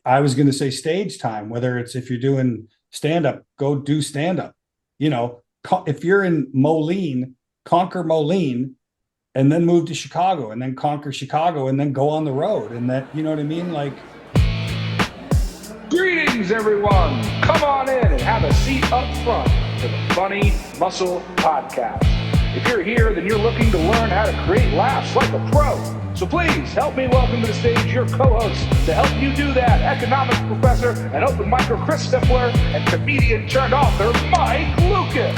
I was going to say stage time, whether it's if you're doing stand up, go do stand up. You know, if you're in Moline, conquer Moline and then move to Chicago and then conquer Chicago and then go on the road. And that, you know what I mean? Like, greetings, everyone. Come on in and have a seat up front to the Funny Muscle Podcast. If you're here, then you're looking to learn how to create laughs like a pro. So please help me welcome to the stage your co-host to help you do that, economics professor and open micer Chris Stifler and comedian turned author Mike Lucas.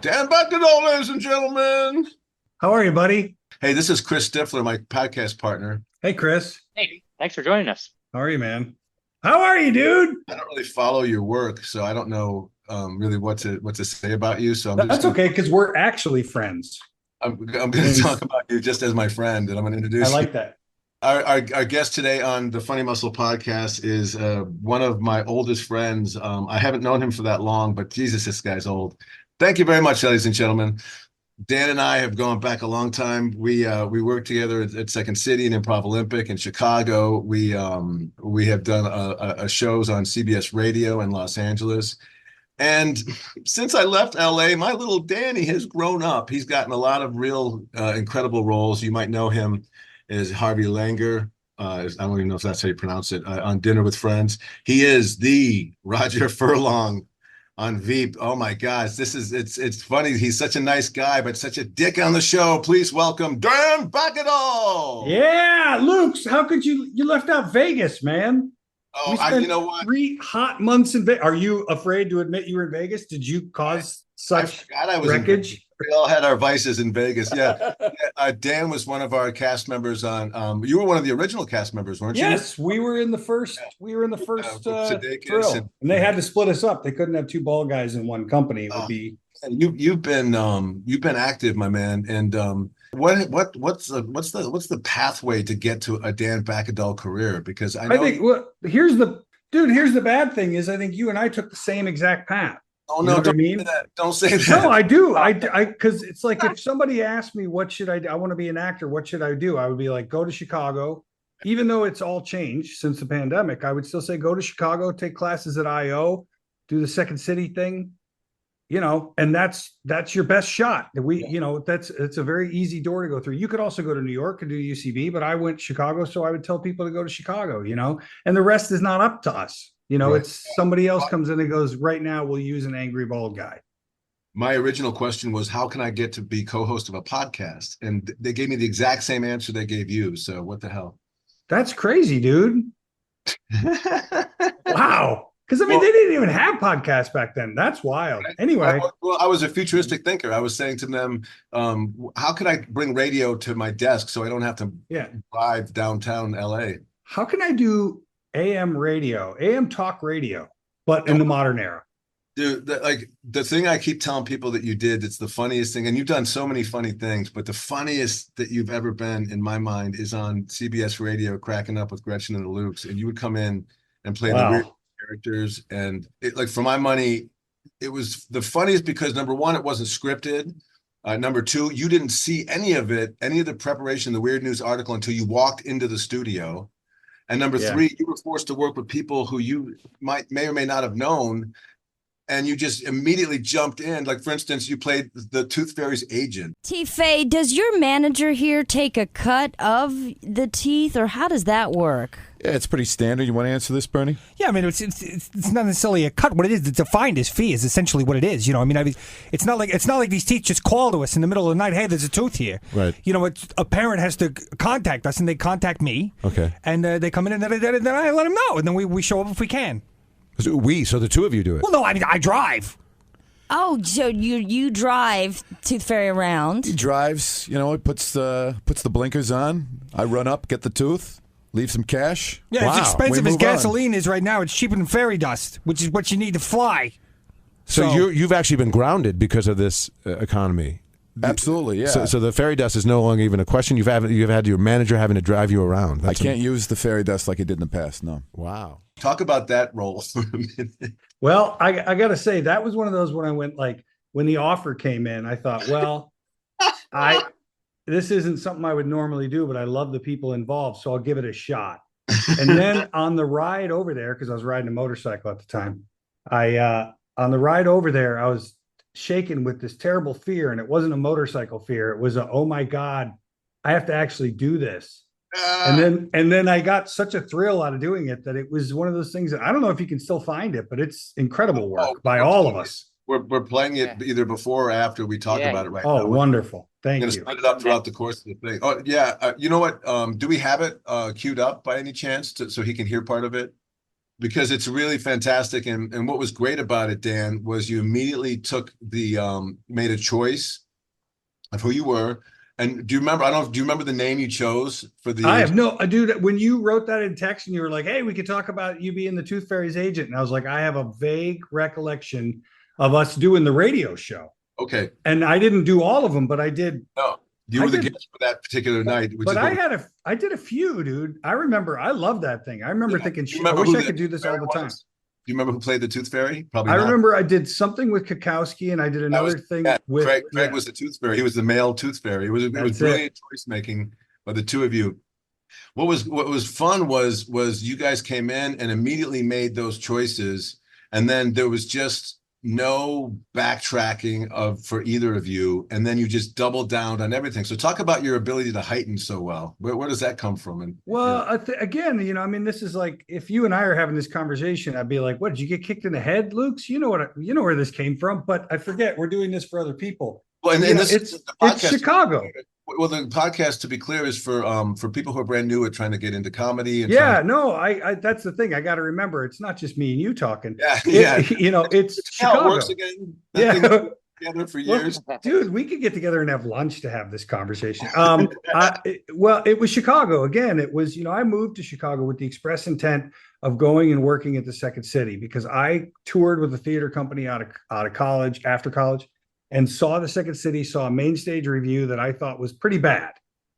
Dan Bakkedahl, ladies and gentlemen. how are you, buddy? Hey, this is Chris Stifler, my podcast partner. Hey, Chris. Hey, thanks for joining us. How are you, man? How are you, dude? I don't really follow your work, so I don't know really what to say about you. So That's okay, because we're actually friends. I'm going to talk about you just as my friend, and I'm going to introduce I like you. that. Our guest today on the Funny Muscle Podcast is one of my oldest friends. I haven't known him for that long, but Jesus, this guy's old. Thank you very much, ladies and gentlemen. Dan and I have gone back a long time. We worked together at Second City and Improv Olympic in Chicago. We have done shows on CBS Radio in Los Angeles. And since I left LA, my little Danny has grown up. He's gotten a lot of real incredible roles. You might know him as Harvey Langer. I don't even know if that's how you pronounce it, on Dinner with Friends. He is the Roger Furlong on VEEP. Oh my gosh, it's funny. He's such a nice guy, but such a dick on the show. Please welcome Dan Bakkedahl. Yeah, Luke, how could you left out Vegas, man? Oh, you know what? 3 hot months in Vegas. Are you afraid to admit you were in Vegas? Did you cause such wreckage? We all had our vices in Vegas. Yeah. Dan was one of our cast members on. You were one of the original cast members, weren't you? Yes, we were in the first. We were in the first Sudeikis and they had to split us up. They couldn't have 2 bald guys in one company. It would be. You've been active, my man. And what's the pathway to get to a Dan Bakkedahl career? Because I think here's the bad thing is I think you and I took the same exact path. Oh no, don't say that. Don't say that. No, I do. I because it's like if somebody asked me what should I do? I want to be an actor. What should I do? I would be like, go to Chicago. Even though it's all changed since the pandemic, I would still say go to Chicago, take classes at IO, do the Second City thing. You know, and that's your best shot. It's a very easy door to go through. You could also go to New York and do UCB, but I went to Chicago, so I would tell people to go to Chicago, and the rest is not up to us. Right. It's somebody else comes in and goes, right now we'll use an angry bald guy. My original question was, how can I get to be co-host of a podcast? And they gave me the exact same answer they gave you. So what the hell? That's crazy, dude. Wow. Because, they didn't even have podcasts back then. That's wild. Anyway. I was a futuristic thinker. I was saying to them, how could I bring radio to my desk so I don't have to drive downtown LA? How can I do AM radio, AM talk radio, but in the modern era? Dude, the thing I keep telling people that you did, it's the funniest thing. And you've done so many funny things, but the funniest that you've ever been, in my mind, is on CBS Radio, cracking up with Gretchen and the Lukes. And you would come in and play the weird characters, and for my money, it was the funniest because number one, it wasn't scripted. Number two, you didn't see any of the preparation, the Weird News article, until you walked into the studio. And number three, you were forced to work with people who you may or may not have known, and you just immediately jumped in. Like, for instance, you played the Tooth Fairy's agent. T-Fay, does your manager here take a cut of the teeth, or how does that work? Yeah, it's pretty standard. You want to answer this, Bernie? Yeah, I mean, it's not necessarily a cut. What it is, it's defined as fee is essentially what it is. It's not like these teeth just call to us in the middle of the night. Hey, there's a tooth here. Right. A parent has to contact us, and they contact me. Okay. And they come in, and then I let them know, and then we show up if we can. So the two of you do it? Well, no, I mean, I drive. Oh, so you drive Tooth Fairy around? He drives. It puts the blinkers on. I run up, get the tooth. Leave some cash. Yeah, wow. As expensive as gasoline is right now, it's cheaper than fairy dust, which is what you need to fly. So you've actually been grounded because of this economy. Absolutely, yeah. So the fairy dust is no longer even a question. You've had your manager having to drive you around. I can't use the fairy dust like I did in the past. No. Wow. Talk about that role for a minute. Well, I got to say, that was one of those when I went, when the offer came in, I thought, well, this isn't something I would normally do, but I love the people involved, so I'll give it a shot. And then on the ride over there, because I was riding a motorcycle at the time, on the ride over there, I was shaken with this terrible fear, and it wasn't a motorcycle fear. It was a, oh my God, I have to actually do this. And then I got such a thrill out of doing it that it was one of those things that I don't know if you can still find it, but it's incredible work by all of us. We're playing it either before or after we talk about it right now. Oh, wonderful. Thank I'm you. going to spread it up throughout the course of the thing. Oh, yeah. You know what? Do we have it queued up by any chance so he can hear part of it? Because it's really fantastic. And what was great about it, Dan, was you immediately took made a choice of who you were. And do you remember, do you remember the name you chose for the? I have no, dude, when you wrote that in text and you were like, hey, we could talk about you being the Tooth Fairy's agent. And I was like, I have a vague recollection of us doing the radio show. Okay. And I didn't do all of them, but I did. No, you were the guest for that particular night. But I did a few, dude. I remember, I love that thing. I remember thinking, I wish I could do this all the time. Do you remember who played the Tooth Fairy? Probably. I remember I did something with Kakowski, and I did another thing with Craig was the Tooth Fairy. He was the male Tooth Fairy. It was brilliant choice making by the two of you. What was fun was you guys came in and immediately made those choices, and then there was just no backtracking for either of you, and then you just doubled down on everything. So talk about your ability to heighten so well. Where does that come from? And again, I mean, this is like, if you and I are having this conversation, I'd be like, what, did you get kicked in the head, Luke's? You know where this came from, but I forget we're doing this for other people. Well, and it's Chicago. Well, the podcast, to be clear, is for people who are brand new at trying to get into comedy. And I that's the thing. I got to remember, it's not just me and you talking. It's Chicago. How it works again. Together for years, dude. We could get together and have lunch to have this conversation. It was Chicago again. It was, I moved to Chicago with the express intent of going and working at the Second City, because I toured with a theater company out of college, after college, and saw the Second City, saw a main stage review that I thought was pretty bad.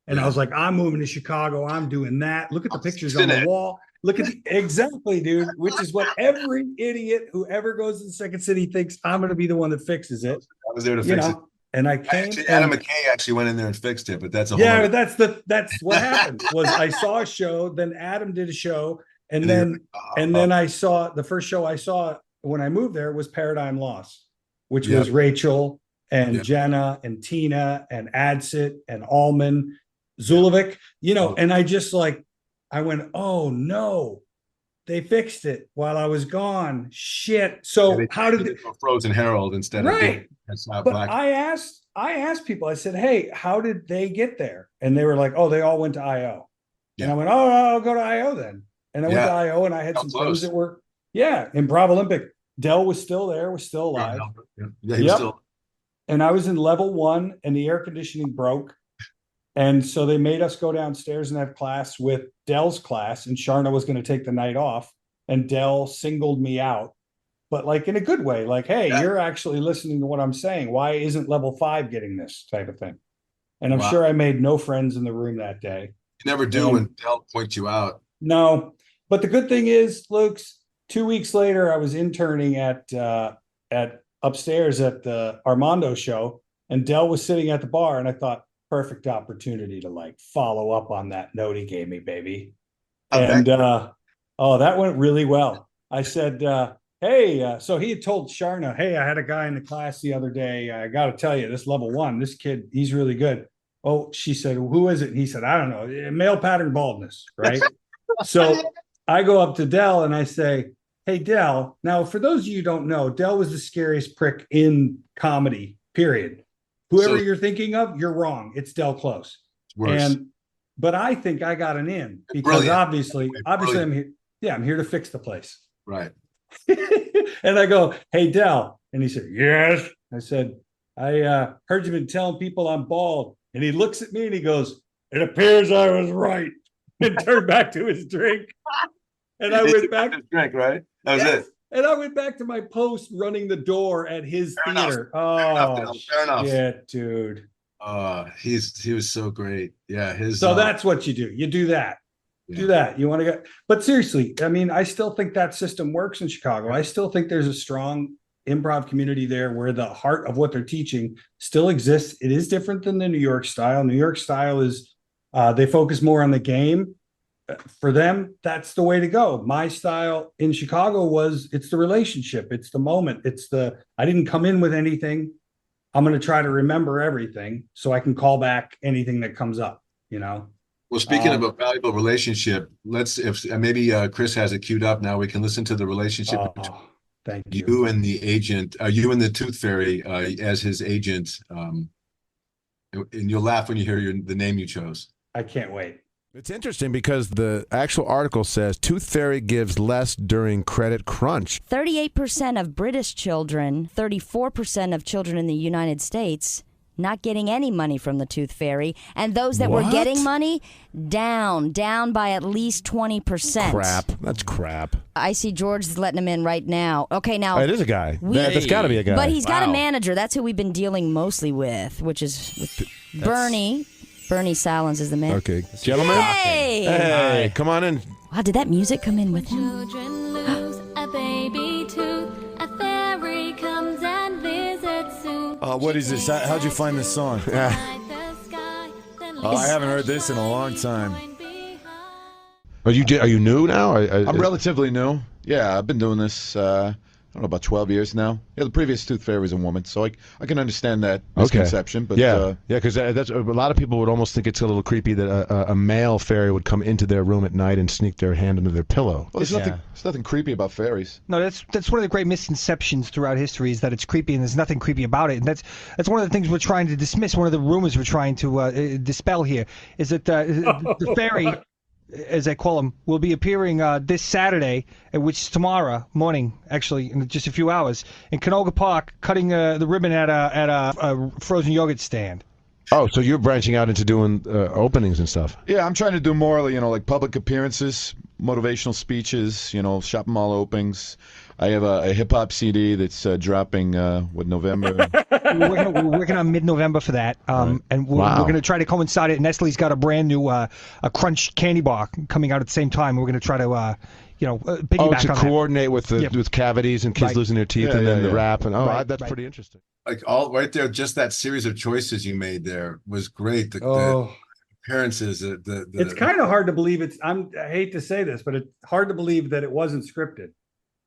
And I was like, I'm moving to Chicago. I'm doing that. Look at the pictures on the wall. Look at exactly, dude, which is what every idiot who ever goes to the Second City thinks I'm going to be the one that fixes it. I was there to fix it. And I came. Adam McKay actually went in there and fixed it, but that's a whole but that's what happened. Was I saw a show, then Adam did a show, and then I saw the first show I saw when I moved there was Paradigm Lost, which was Rachel and Jenna and Tina and Adsit and Allman Zulovic, and I just I went, oh no, they fixed it while I was gone. Shit. So how did it Frozen Herald instead of Black? I asked people, I said, hey, how did they get there? And they were like, oh, they all went to IO. And I went, oh, I'll go to IO then. And I went to IO, and I had some friends that were Improv Olympic. Dell was still there, was still alive. Yeah, he was still. And I was in level 1, and the air conditioning broke. And so they made us go downstairs and have class with Dell's class, and Sharna was going to take the night off, and Dell singled me out, but in a good way, hey, you're actually listening to what I'm saying. Why isn't level 5 getting this type of thing? And I'm sure I made no friends in the room that day. You never do when Dell points you out. No, but the good thing is, Luke's, 2 weeks later, I was interning at upstairs at the Armando show, and Dell was sitting at the bar, and I thought, perfect opportunity to follow up on that note he gave me, baby. And that went really well. I said, hey, so he had told Sharna, hey, I had a guy in the class the other day. I got to tell you, this level 1, this kid, he's really good. Oh, she said, who is it? And he said, I don't know, male pattern baldness, right? So I go up to Dell and I say, hey, Dell. Now, for those of you who don't know, Dell was the scariest prick in comedy, period. Whoever you're thinking of, you're wrong. It's Del Close. But I think I got an in because obviously I'm here. Yeah, I'm here to fix the place. Right. And I go, hey, Del. And he said, yes. I said, I heard you've been telling people I'm bald. And he looks at me and he goes, it appears I was right. And turned back to his drink. And I went back to his drink, right? That was it. And I went back to my post running the door at his theater. Fair enough. Yeah, dude. He was so great. Yeah. So that's what you do. You do that. Yeah. Do that. You want to go. But seriously, I mean, I still think that system works in Chicago. I still think there's a strong improv community there where the heart of what they're teaching still exists. It is different than the New York style. New York style is they focus more on the game. For them, that's the way to go. My style in Chicago was it's the relationship, it's the moment, I didn't come in with anything. I'm going to try to remember everything so I can call back anything that comes up, you know? Well, speaking of a valuable relationship, if maybe Chris has it queued up now, we can listen to the relationship between thank you and the agent, you and the Tooth Fairy as his agent. And you'll laugh when you hear the name you chose. I can't wait. It's interesting because the actual article says Tooth Fairy gives less during credit crunch. 38% of British children, 34% of children in the United States not getting any money from the Tooth Fairy. And those that were getting money, down by at least 20%. Crap. That's crap. I see George is letting him in right now. Okay, now. It is a guy. That's got to be a guy. But he's got a manager. That's who we've been dealing mostly with, which is Bernie. Bernie Salins is the man. Okay. Gentlemen. Hey, come on in. Wow, did that music come in with him? Children lose a baby tooth. A fairy comes and visits soon. What is this? How'd you find this song? I haven't heard this in a long time. Are you new now? I'm relatively new. Yeah, I've been doing this, I don't know, about 12 years now. Yeah, the previous Tooth Fairy was a woman, so I can understand that misconception. But because that's a lot of people would almost think it's a little creepy that a male fairy would come into their room at night and sneak their hand under their pillow. Well, there's nothing creepy about fairies. No, that's one of the great misconceptions throughout history is that it's creepy and there's nothing creepy about it. And that's one of the things we're trying to dismiss. One of the rumors we're trying to dispel here is that the fairy, as I call him, will be appearing this Saturday, which is tomorrow morning, actually, in just a few hours, in Canoga Park, cutting the ribbon at a frozen yogurt stand. Oh, so you're branching out into doing openings and stuff? Yeah, I'm trying to do more, like public appearances, motivational speeches, shopping mall openings. I have a hip hop CD that's dropping November. We're working on mid-November for that, and we're going to try to coincide it. Nestle's got a brand new a Crunch candy bar coming out at the same time. We're going to try to piggyback to on coordinate that. with cavities and kids losing their teeth, and then the rap, and that's pretty interesting. Like all right there, just that series of choices you made there was great. The appearances, it's kind of hard to believe. I hate to say this, but it's hard to believe that it wasn't scripted.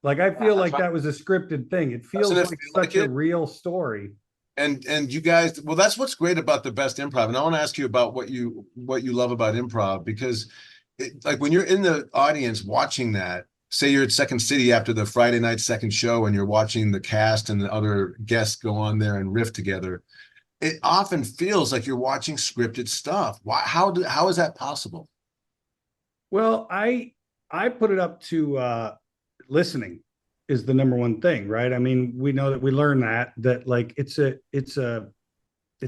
Like I feel like that was a scripted thing. It feels like such a real story. And you guys, well, that's what's great about the best improv. And I want to ask you about what you love about improv, because like when you're in the audience watching that, say you're at Second City after the Friday night second show and you're watching the cast and the other guests go on there and riff together, it often feels like you're watching scripted stuff. How is that possible? Well, I put it up to listening is the number one thing, right? I mean, we know that we learn that like it's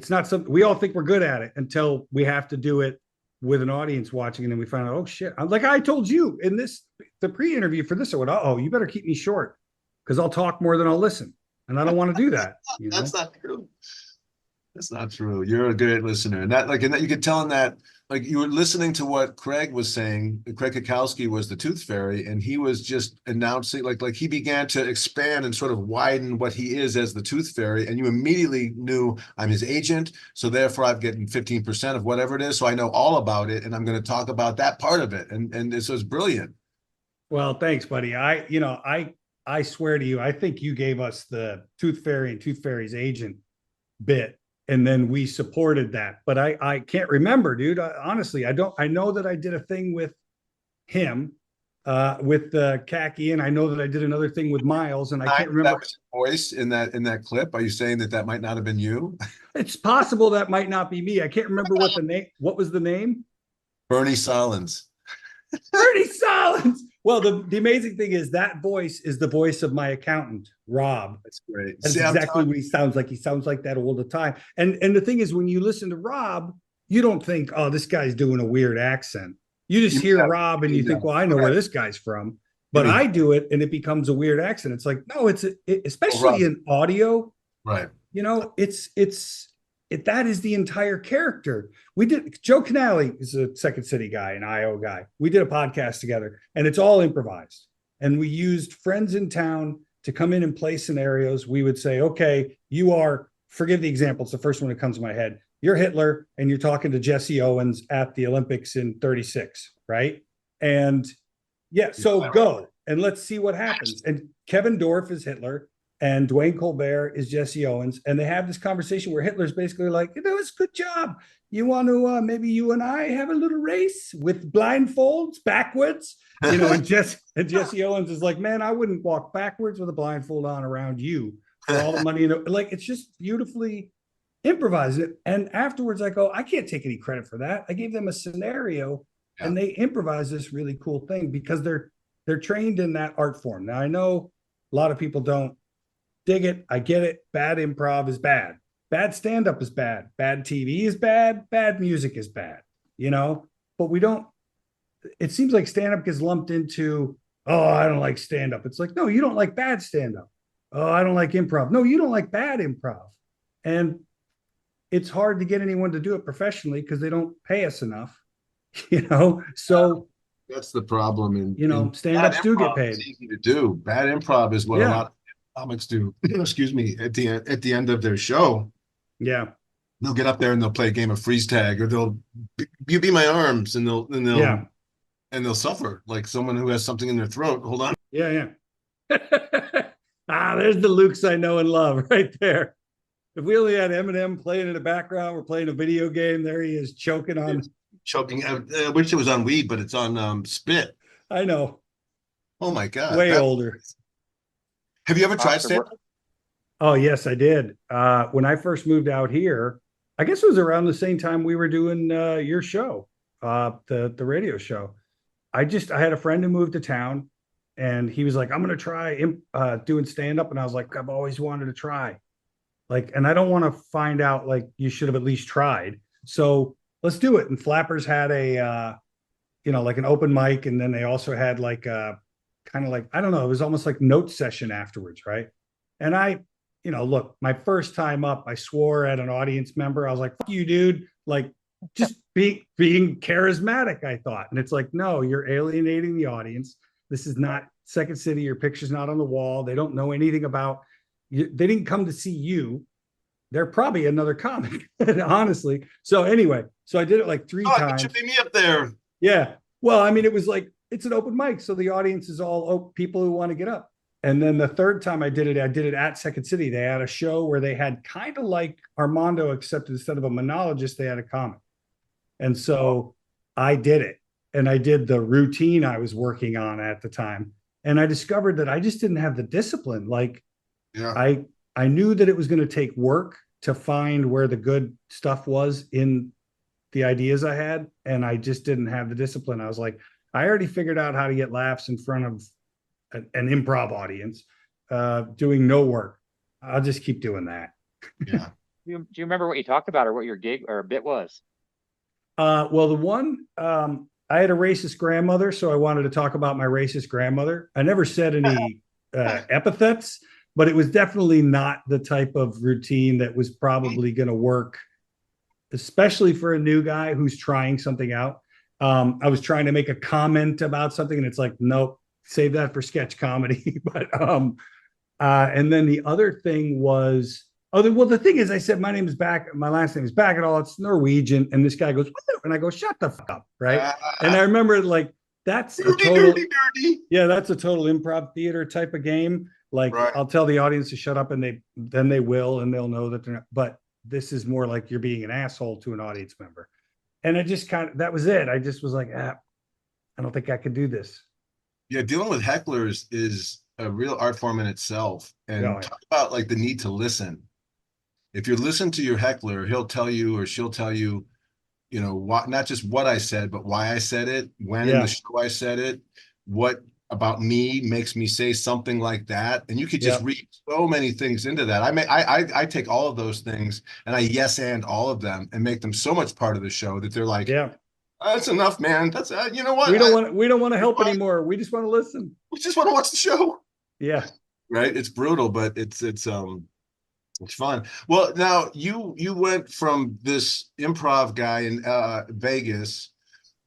not something we all think we're good at it until we have to do it with an audience watching, and then we find out, oh shit! Like I told you in the pre-interview for this, I went, you better keep me short because I'll talk more than I'll listen, and I don't want to do that. That's not true. That's not true. You're a good listener, and that you could tell in that. Like you were listening to what Craig was saying. Craig Kukowski was the Tooth Fairy, and he was just announcing, like he began to expand and sort of widen what he is as the Tooth Fairy, and you immediately knew I'm his agent, so therefore I'm getting 15% of whatever it is, so I know all about it, and I'm going to talk about that part of it, and this was brilliant. Well, thanks, buddy. I swear to you, I think you gave us the Tooth Fairy and Tooth Fairy's agent bit. And then we supported that, but I can't remember, dude. Honestly, I don't. I know that I did a thing with him, with Khaki, and I know that I did another thing with Miles, and I can't remember. That was your voice in that clip. Are you saying that might not have been you? It's possible that might not be me. I can't remember what the name. What was the name? Bernie Salins. Bernie Salins. Well, the amazing thing is that voice is the voice of my accountant, Rob. That's great. That's exactly what he sounds like. He sounds like that all the time. And the thing is, when you listen to Rob, you don't think, oh, this guy's doing a weird accent. You just hear Rob and you think, well, I know where this guy's from. But I do it and it becomes a weird accent. It's like, no, especially in audio. Right. That is the entire character. Joe Canale is a Second City guy, an IO guy. We did a podcast together and it's all improvised. And we used friends in town to come in and play scenarios, we would say, okay, you are, forgive the example, it's the first one that comes to my head. You're Hitler and you're talking to Jesse Owens at the Olympics in 36, right? And yeah, so go and let's see what happens. And Kevin Dorff is Hitler and Dwayne Colbert is Jesse Owens. And they have this conversation where Hitler's basically like, it was a good job. You want to, maybe you and I have a little race with blindfolds backwards, and Jesse Owens is like, man, I wouldn't walk backwards with a blindfold on around you for all the money. Like, it's just beautifully improvised. And afterwards I go, I can't take any credit for that. I gave them a scenario and they improvise this really cool thing because they're trained in that art form. Now I know a lot of people don't dig it. I get it. Bad improv is bad. Bad stand-up is bad. Bad TV is bad. Bad music is bad, but we don't, it seems like stand-up gets lumped into, oh, I don't like stand-up. It's like, no, you don't like bad stand-up. Oh, I don't like improv. No, you don't like bad improv. And it's hard to get anyone to do it professionally because they don't pay us enough, so that's the problem. And stand-ups do get paid. It's easy to do. Bad improv is what a lot of comics do. Excuse me, at the end of their show. Yeah. They'll get up there and they'll play a game of freeze tag, or they'll you be my arms, and they'll suffer like someone who has something in their throat. Hold on. Yeah. There's the Lukes I know and love right there. If we only had Eminem playing in the background, we're playing a video game. There he is choking. I wish it was on weed, but it's on spit. I know. Oh my God. Way older. Have you ever tried stand-up? Oh, yes, I did. When I first moved out here, I guess it was around the same time we were doing your show, the radio show. I had a friend who moved to town and he was like, I'm going to try doing stand-up. And I was like, I've always wanted to try. And I don't want to find out, you should have at least tried. So let's do it. And Flappers had a, an open mic. And then they also had I don't know, it was almost like note session afterwards. Right. And I, look, my first time up, I swore at an audience member. I was like, fuck you, dude. Just being charismatic, I thought. And it's like, no, you're alienating the audience. This is not Second City. Your picture's not on the wall. They don't know anything about you. They didn't come to see you. They're probably another comic, honestly. So anyway, I did it 3 times. You should be me up there. Yeah. Well, I mean, it was it's an open mic. So the audience is all people who want to get up. And then the third time I did it at Second City. They had a show where they had kind of like Armando, except instead of a monologist, they had a comic. And so I did it. And I did the routine I was working on at the time. And I discovered that I just didn't have the discipline. I knew that it was going to take work to find where the good stuff was in the ideas I had. And I just didn't have the discipline. I was like, I already figured out how to get laughs in front of an improv audience, doing no work. I'll just keep doing that. Yeah. Do you remember what you talked about or what your gig or bit was? Well, the one, I had a racist grandmother, so I wanted to talk about my racist grandmother. I never said any epithets, but it was definitely not the type of routine that was probably going to work, especially for a new guy who's trying something out. I was trying to make a comment about something and it's like, nope, save that for sketch comedy. But and then the other thing was, the thing is, I said my last name is Bakkedahl, it's Norwegian, and this guy goes, "What?" And I go, shut the fuck up, right? And I remember that's a total improv theater type of game. I'll tell the audience to shut up, and they will, and they'll know that they're not. But this is more like you're being an asshole to an audience member. And I just that was it. I just was like, I don't think I could do this. Yeah, dealing with hecklers is a real art form in itself. And talk about the need to listen. If you listen to your heckler, he'll tell you or she'll tell you, not just what I said, but why I said it, when in the show I said it, what about me makes me say something like that. And you could just read so many things into that. I take all of those things and I yes and all of them and make them so much part of the show that they're like, that's enough, man. That's you know what? We don't want to help anymore. We just want to listen. We just want to watch the show. Yeah. Right. It's brutal, but it's fun. Well, now you went from this improv guy in Vegas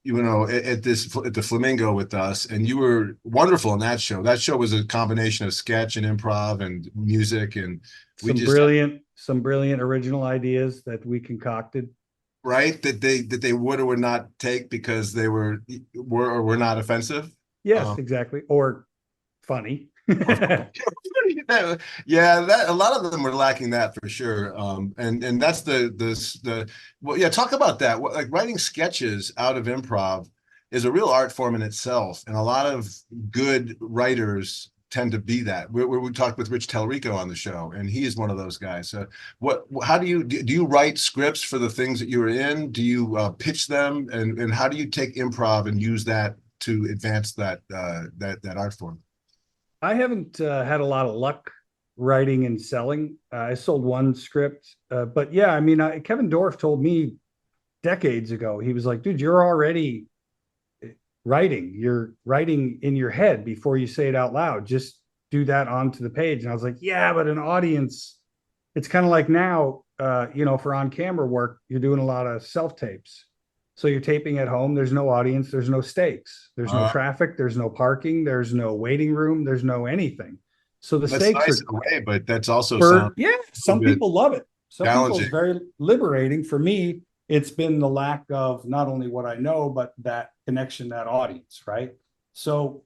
at the Flamingo with us, and you were wonderful in that show. That show was a combination of sketch and improv and music, and some brilliant original ideas that we concocted. Right, that they would or would not take because they were or were not offensive. Yes, exactly, or funny. Yeah, that a lot of them were lacking that for sure. And that's the well, yeah. Talk about that. Like writing sketches out of improv is a real art form in itself, and a lot of good writers tend to be that. We talked with Rich Tellerico on the show, and he is one of those guys. So how do you write scripts for the things that you're in? Do you pitch them, and how do you take improv and use that to advance that art form? I haven't had a lot of luck writing and selling. I sold one script, but yeah, I mean, Kevin Dorff told me decades ago, he was like, dude, you're already writing. You're writing in your head before you say it out loud. Just do that onto the page. And I was like, yeah, but an audience, it's kind of like now, for on-camera work, you're doing a lot of self-tapes. So you're taping at home. There's no audience. There's no stakes. There's no traffic. There's no parking. There's no waiting room. There's no anything. So the stakes nice are in a way, but that's also some people love it. Some people it's challenging. very liberating. For me, it's been the lack of not only what I know, but that connection, that audience, right? So,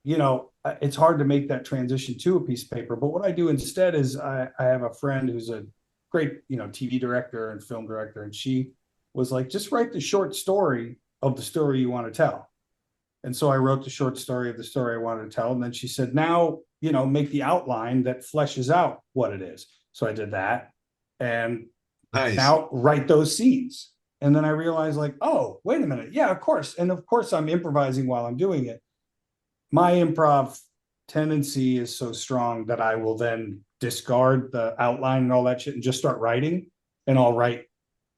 it's hard to make that transition to a piece of paper. But what I do instead is I have a friend who's a great, TV director and film director, and she was like, just write the short story of the story you want to tell. And so I wrote the short story of the story I wanted to tell. And then she said, now, make the outline that fleshes out what it is. So I did that. And now write those scenes. And then I realized like, oh, wait a minute. Yeah, of course. And of course I'm improvising while I'm doing it. My improv tendency is so strong that I will then discard the outline and all that shit and just start writing. And I'll write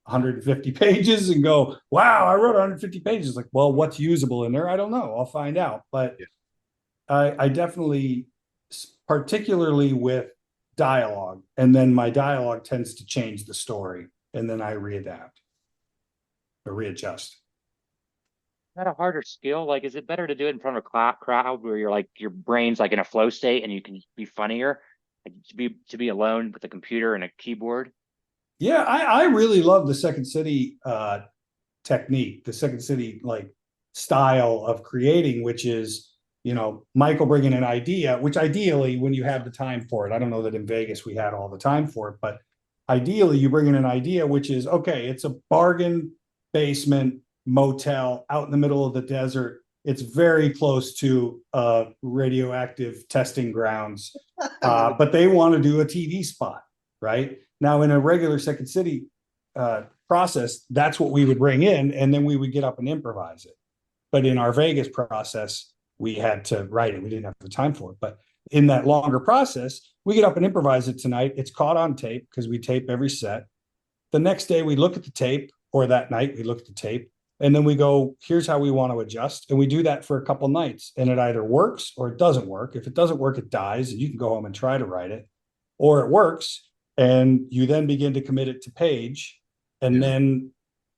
150 pages and go, wow, I wrote 150 pages. Like, well, what's usable in there? I don't know. I'll find out. But I definitely, particularly with dialogue, and then my dialogue tends to change the story, and then I readapt or readjust. Is that a harder skill? Like, is it better to do it in front of a crowd where you're like, your brain's like in a flow state and you can be funnier? Like to be alone with a computer and a keyboard? Yeah, I really love the Second City technique, the Second City style of creating, which is, Michael bringing an idea, which ideally when you have the time for it, I don't know that in Vegas we had all the time for it, but ideally you bring in an idea, which is, okay, it's a bargain basement motel out in the middle of the desert. It's very close to radioactive testing grounds, but they want to do a TV spot, right? Now, in a regular Second City process, that's what we would bring in, and then we would get up and improvise it. But in our Vegas process, we had to write it. We didn't have the time for it. But in that longer process, we get up and improvise it tonight. It's caught on tape because we tape every set. The next day, we look at the tape, or that night, we look at the tape, and then we go, here's how we want to adjust. And we do that for a couple nights, and it either works or it doesn't work. If it doesn't work, it dies, and you can go home and try to write it, or it works. And you then begin to commit it to page and then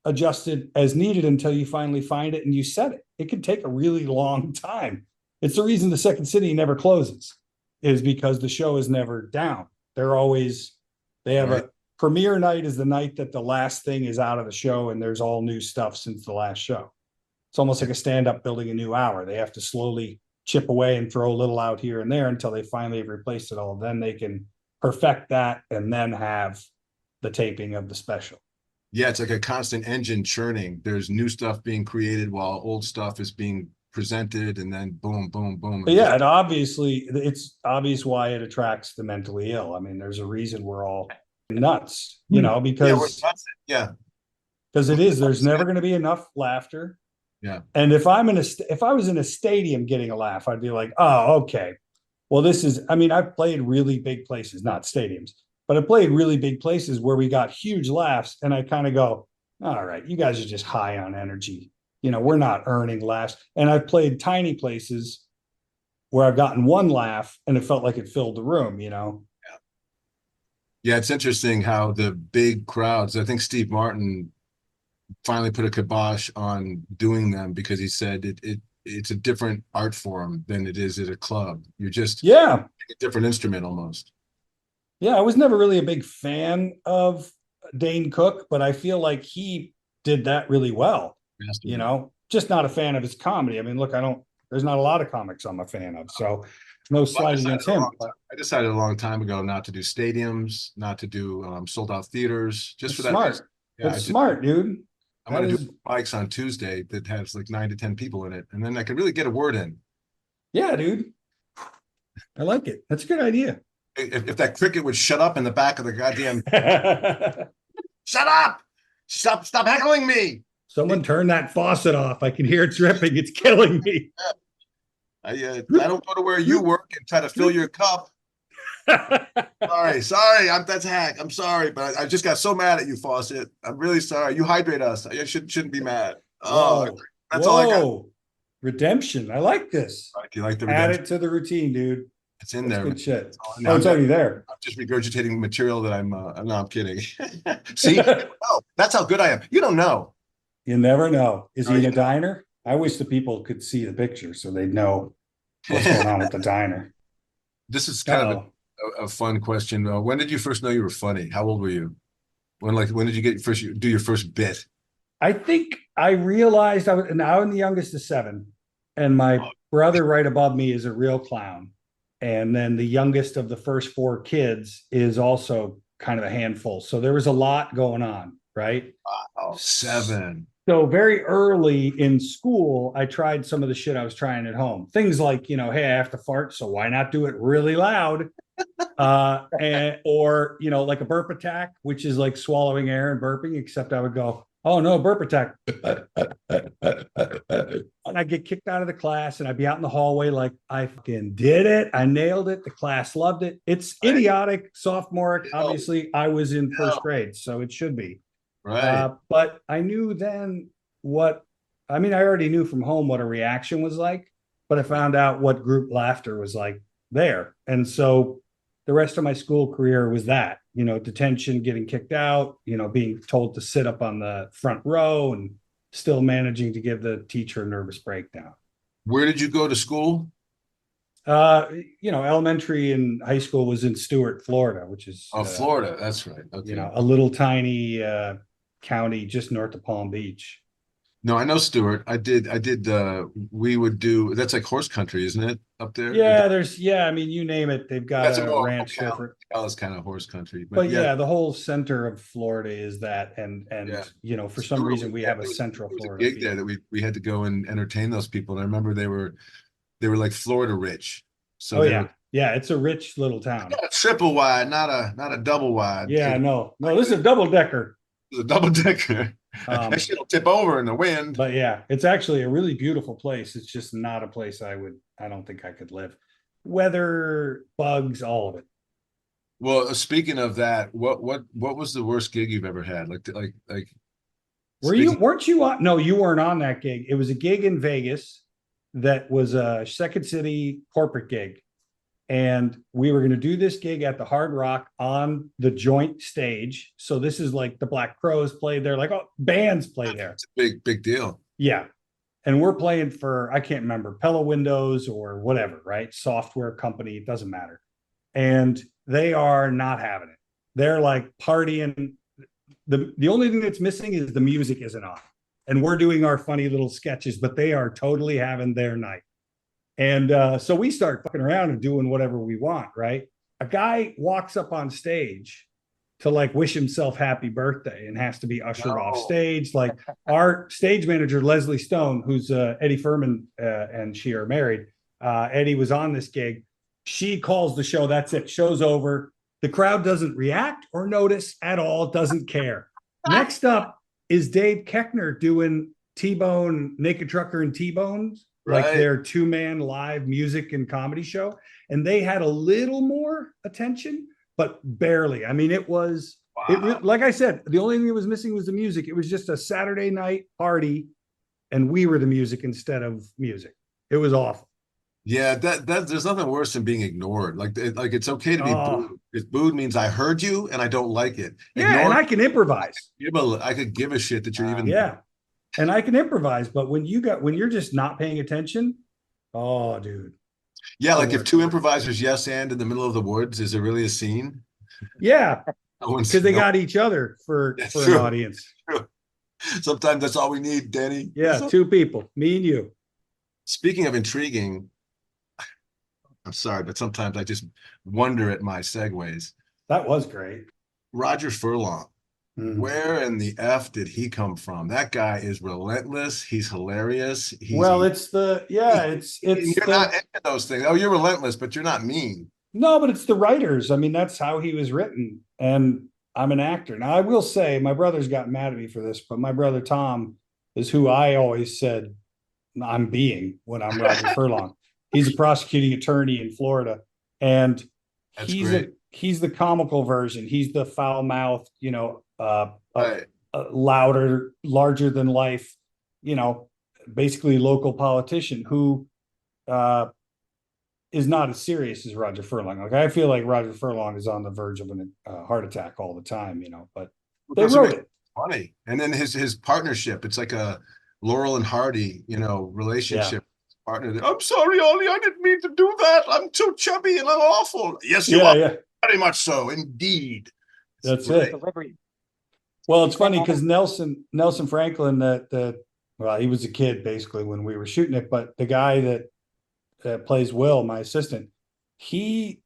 adjust it as needed until you finally find it and you set it. It can take a really long time. It's the reason the Second City never closes, is because the show is never down. They have a premiere night is the night that the last thing is out of the show and there's all new stuff since the last show. It's almost like a stand-up building a new hour. They have to slowly chip away and throw a little out here and there until they finally have replaced it all. Then they can perfect that and then have the taping of the special. Yeah, it's like a constant engine churning. There's new stuff being created while old stuff is being presented, and then boom, boom, boom. Yeah, and obviously it's obvious why it attracts the mentally ill. I mean, there's a reason we're all nuts, because there's never going to be enough laughter. Yeah. And if I was in a stadium getting a laugh, I'd be like, oh, okay. Well, I've played really big places, not stadiums, but I played really big places where we got huge laughs. And I kind of go, all right, you guys are just high on energy. We're not earning laughs. And I've played tiny places where I've gotten one laugh and it felt like it filled the room, Yeah, it's interesting how the big crowds, I think Steve Martin finally put a kibosh on doing them because he said it's a different art form than it is at a club. You're just Yeah. a different instrument almost. Yeah, I was never really a big fan of Dane Cook, but I feel like he did that really well. You know, just not a fan of his comedy. I mean, look, there's not a lot of comics I'm a fan of, so no slight against him. I decided a long time ago not to do stadiums, not to do sold out theaters, just for that Smart. reason. Yeah, That's smart, dude. I'm going to do mics on Tuesday that has like 9 to 10 people in it, and then I can really get a word in. Yeah, dude. I like it. That's a good idea. If that cricket would shut up in the back of the goddamn shut up! Stop heckling me! Someone turn that faucet off. I can hear it dripping. It's killing me. I don't go to where you work and try to fill your cup. Sorry, that's hack. I'm sorry, but I just got so mad at you, Faucet. I'm really sorry. You hydrate us. I shouldn't be mad. Oh, that's all I got. Redemption. I like this. You like the redemption? Add it to the routine, dude. It's in there. Good shit. It's already there. I'm just regurgitating material that no, I'm kidding. See, that's how good I am. You don't know. You never know. Is he in a diner? I wish the people could see the picture so they'd know what's going on at the diner. This is kind of a fun question. When did you first know you were funny? How old were you? When did you do your first bit? I think I realized I'm the youngest of 7, and my brother right above me is a real clown. And then the youngest of the first 4 kids is also kind of a handful. So there was a lot going on, right? Wow, 7. So very early in school, I tried some of the shit I was trying at home. Things like, hey, I have to fart, so why not do it really loud? Or, like a burp attack, which is like swallowing air and burping, except I would go, oh no, burp attack. And I'd get kicked out of the class and I'd be out in the hallway like, I fucking did it. I nailed it. The class loved it. It's idiotic, sophomoric. Obviously, I was in first grade, so it should be. Right. But I knew then I already knew from home what a reaction was like, but I found out what group laughter was like there. And so the rest of my school career was that, detention, getting kicked out, being told to sit up on the front row and still managing to give the teacher a nervous breakdown. Where did you go to school? Elementary and high school was in Stewart, Florida, which is Florida. That's right. Okay. A little tiny county just north of Palm Beach. No, I know Stewart. I did. We would do. That's like horse country, isn't it? Up there. Yeah. You name it. They've got a ranch different. It's kind of horse country, but yeah, the whole center of Florida is that, and for some reason we have a central Florida gig there that we had to go and entertain those people. And I remember they were like Florida rich. So it's a rich little town. A triple wide, not a double wide. Yeah, no, this is a double decker. It's a double decker. That shit'll tip over in the wind. But yeah, it's actually a really beautiful place. It's just not a place I don't think I could live. Weather, bugs, all of it. Well, speaking of that, what was the worst gig you've ever had? Weren't you on? No, you weren't on that gig. It was a gig in Vegas that was a Second City corporate gig. And we were going to do this gig at the Hard Rock on the joint stage. So this is like the Black Crowes played there, like bands play there. It's a big deal. Yeah. And we're playing for, I can't remember, Pella Windows or whatever, right? Software company, it doesn't matter. And they are not having it. They're like partying. The only thing that's missing is the music isn't on. And we're doing our funny little sketches, but they are totally having their night. And so we start fucking around and doing whatever we want, right? A guy walks up on stage to like wish himself happy birthday and has to be ushered off stage. Like our stage manager, Leslie Stone, who's Eddie Furman and she are married. Eddie was on this gig. She calls the show. That's it. Show's over. The crowd doesn't react or notice at all. Doesn't care. Next up is Dave Koechner doing T-Bone, Naked Trucker and T-Bones. Like their 2-man live music and comedy show. And they had a little more attention, but barely. It was, like I said, the only thing that was missing was the music. It was just a Saturday night party and we were the music instead of music. It was awful. Yeah, that there's nothing worse than being ignored. Like it's okay to be Oh, booed. If booed means I heard you and I don't like it. yeah, and Ignore, I can improvise. I could give a shit that you're even. Yeah, and I can improvise. But when you're just not paying attention, oh, dude. Yeah, like if two improvisers yes and in the middle of the woods, is there really a scene? Yeah, No one's because they no, got each other for That's an true. audience. True. Sometimes that's all we need, Danny. Yeah, two people, me and you. Speaking of intriguing, I'm sorry, but sometimes I just wonder at my segues. That was great. Roger Furlong. Mm. Where in the F did he come from? That guy is relentless. He's hilarious. Well, it's you're not into those things. Oh, you're relentless, but you're not mean. No, but it's the writers. I mean, that's how he was written. And I'm an actor. Now, I will say my brother's got mad at me for this, but my brother Tom is who I always said I'm being when I'm Roger Furlong. He's a prosecuting attorney in Florida. And That's he's great. he's the comical version. He's the foul mouthed, Right. louder, larger than life, basically local politician who is not as serious as Roger Furlong. Like I feel like Roger Furlong is on the verge of a heart attack all the time, but they wrote it. Funny. And then his partnership, it's like a Laurel and Hardy, relationship. Partner. I'm sorry, Ollie, I didn't mean to do that. I'm too chubby and I'm awful. Yes, you are. Yeah. Very much so, indeed. That's it. Well, it's funny because Nelson Franklin, he was a kid basically when we were shooting it, but the guy that plays Will, my assistant, he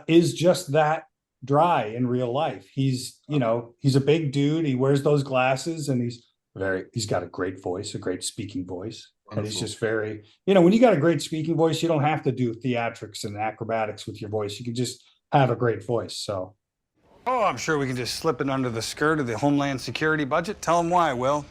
is just that dry in real life. He's a big dude. He wears those glasses and he's got a great voice, a great speaking voice. Wonderful. And he's just very, when you got a great speaking voice, you don't have to do theatrics and acrobatics with your voice. You can just have a great voice. So. Oh, I'm sure we can just slip it under the skirt of the Homeland Security budget. Tell them why, Will.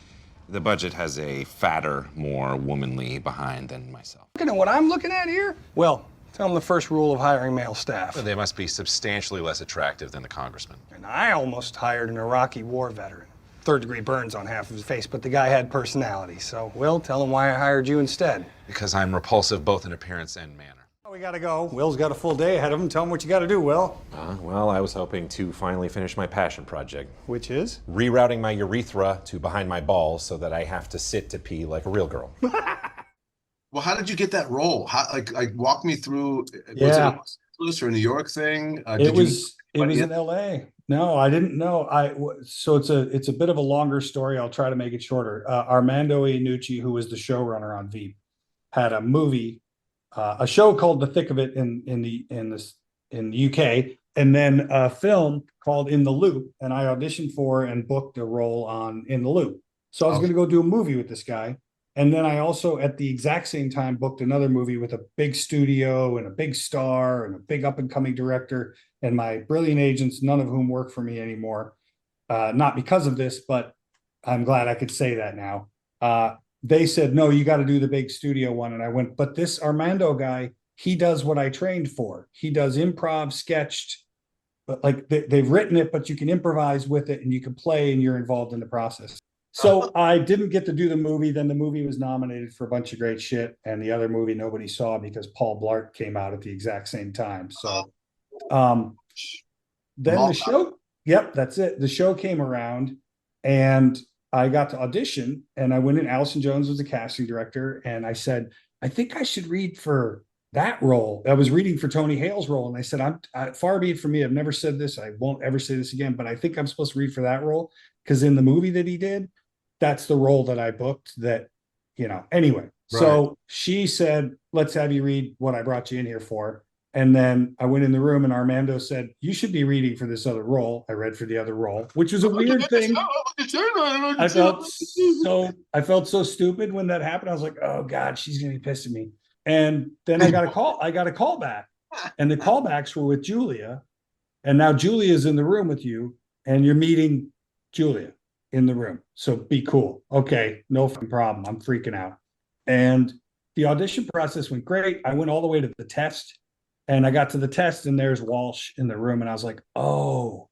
The budget has a fatter, more womanly behind than myself. Looking at what I'm looking at here? Well, tell them the first rule of hiring male staff. They must be substantially less attractive than the congressman. And I almost hired an Iraqi war veteran. Third-degree burns on half of his face, but the guy had personality. So, Will, tell him why I hired you instead. Because I'm repulsive both in appearance and manner. We gotta go. Will's got a full day ahead of him. Tell him what you gotta do, Will. Well, I was hoping to finally finish my passion project. Which is? Rerouting my urethra to behind my balls so that I have to sit to pee like a real girl. Well, how did you get that role? How, like walk me through. Yeah. Was it a Los Angeles or a New York thing? It was in LA. No, I didn't know. So it's a bit of a longer story. I'll try to make it shorter. Armando Iannucci, who was the showrunner on VEEP, had a movie, a show called The Thick of It in the UK, and then a film called In the Loop, and I auditioned for and booked a role on In the Loop. So I was going to go do a movie with this guy. And then I also, at the exact same time, booked another movie with a big studio and a big star and a big up-and-coming director and my brilliant agents, none of whom work for me anymore. Not because of this, but I'm glad I could say that now. They said, no, you got to do the big studio one. And I went, but this Armando guy, he does what I trained for. He does improv, sketched, but like they've written it, but you can improvise with it and you can play and you're involved in the process. So I didn't get to do the movie. Then the movie was nominated for a bunch of great shit. And the other movie nobody saw because Paul Blart came out at the exact same time. So then the show, yep, that's it. The show came around and I got to audition and I went in. Allison Jones was the casting director. And I said, I think I should read for that role. I was reading for Tony Hale's role. And I said, far be it from me. I've never said this. I won't ever say this again, but I think I'm supposed to read for that role. Because in the movie that he did, that's the role that I booked that, anyway. Right. So she said, let's have you read what I brought you in here for. And then I went in the room and Armando said, you should be reading for this other role. I read for the other role, which was a weird thing. I felt so stupid when that happened. I was like, oh God, she's going to be pissed at me. And then I got a call back and the callbacks were with Julia. And now Julia's in the room with you and you're meeting Julia in the room. So be cool. Okay. No problem. I'm freaking out. And the audition process went great. I went all the way to the test and I got to the test and there's Walsh in the room. And I was like, oh,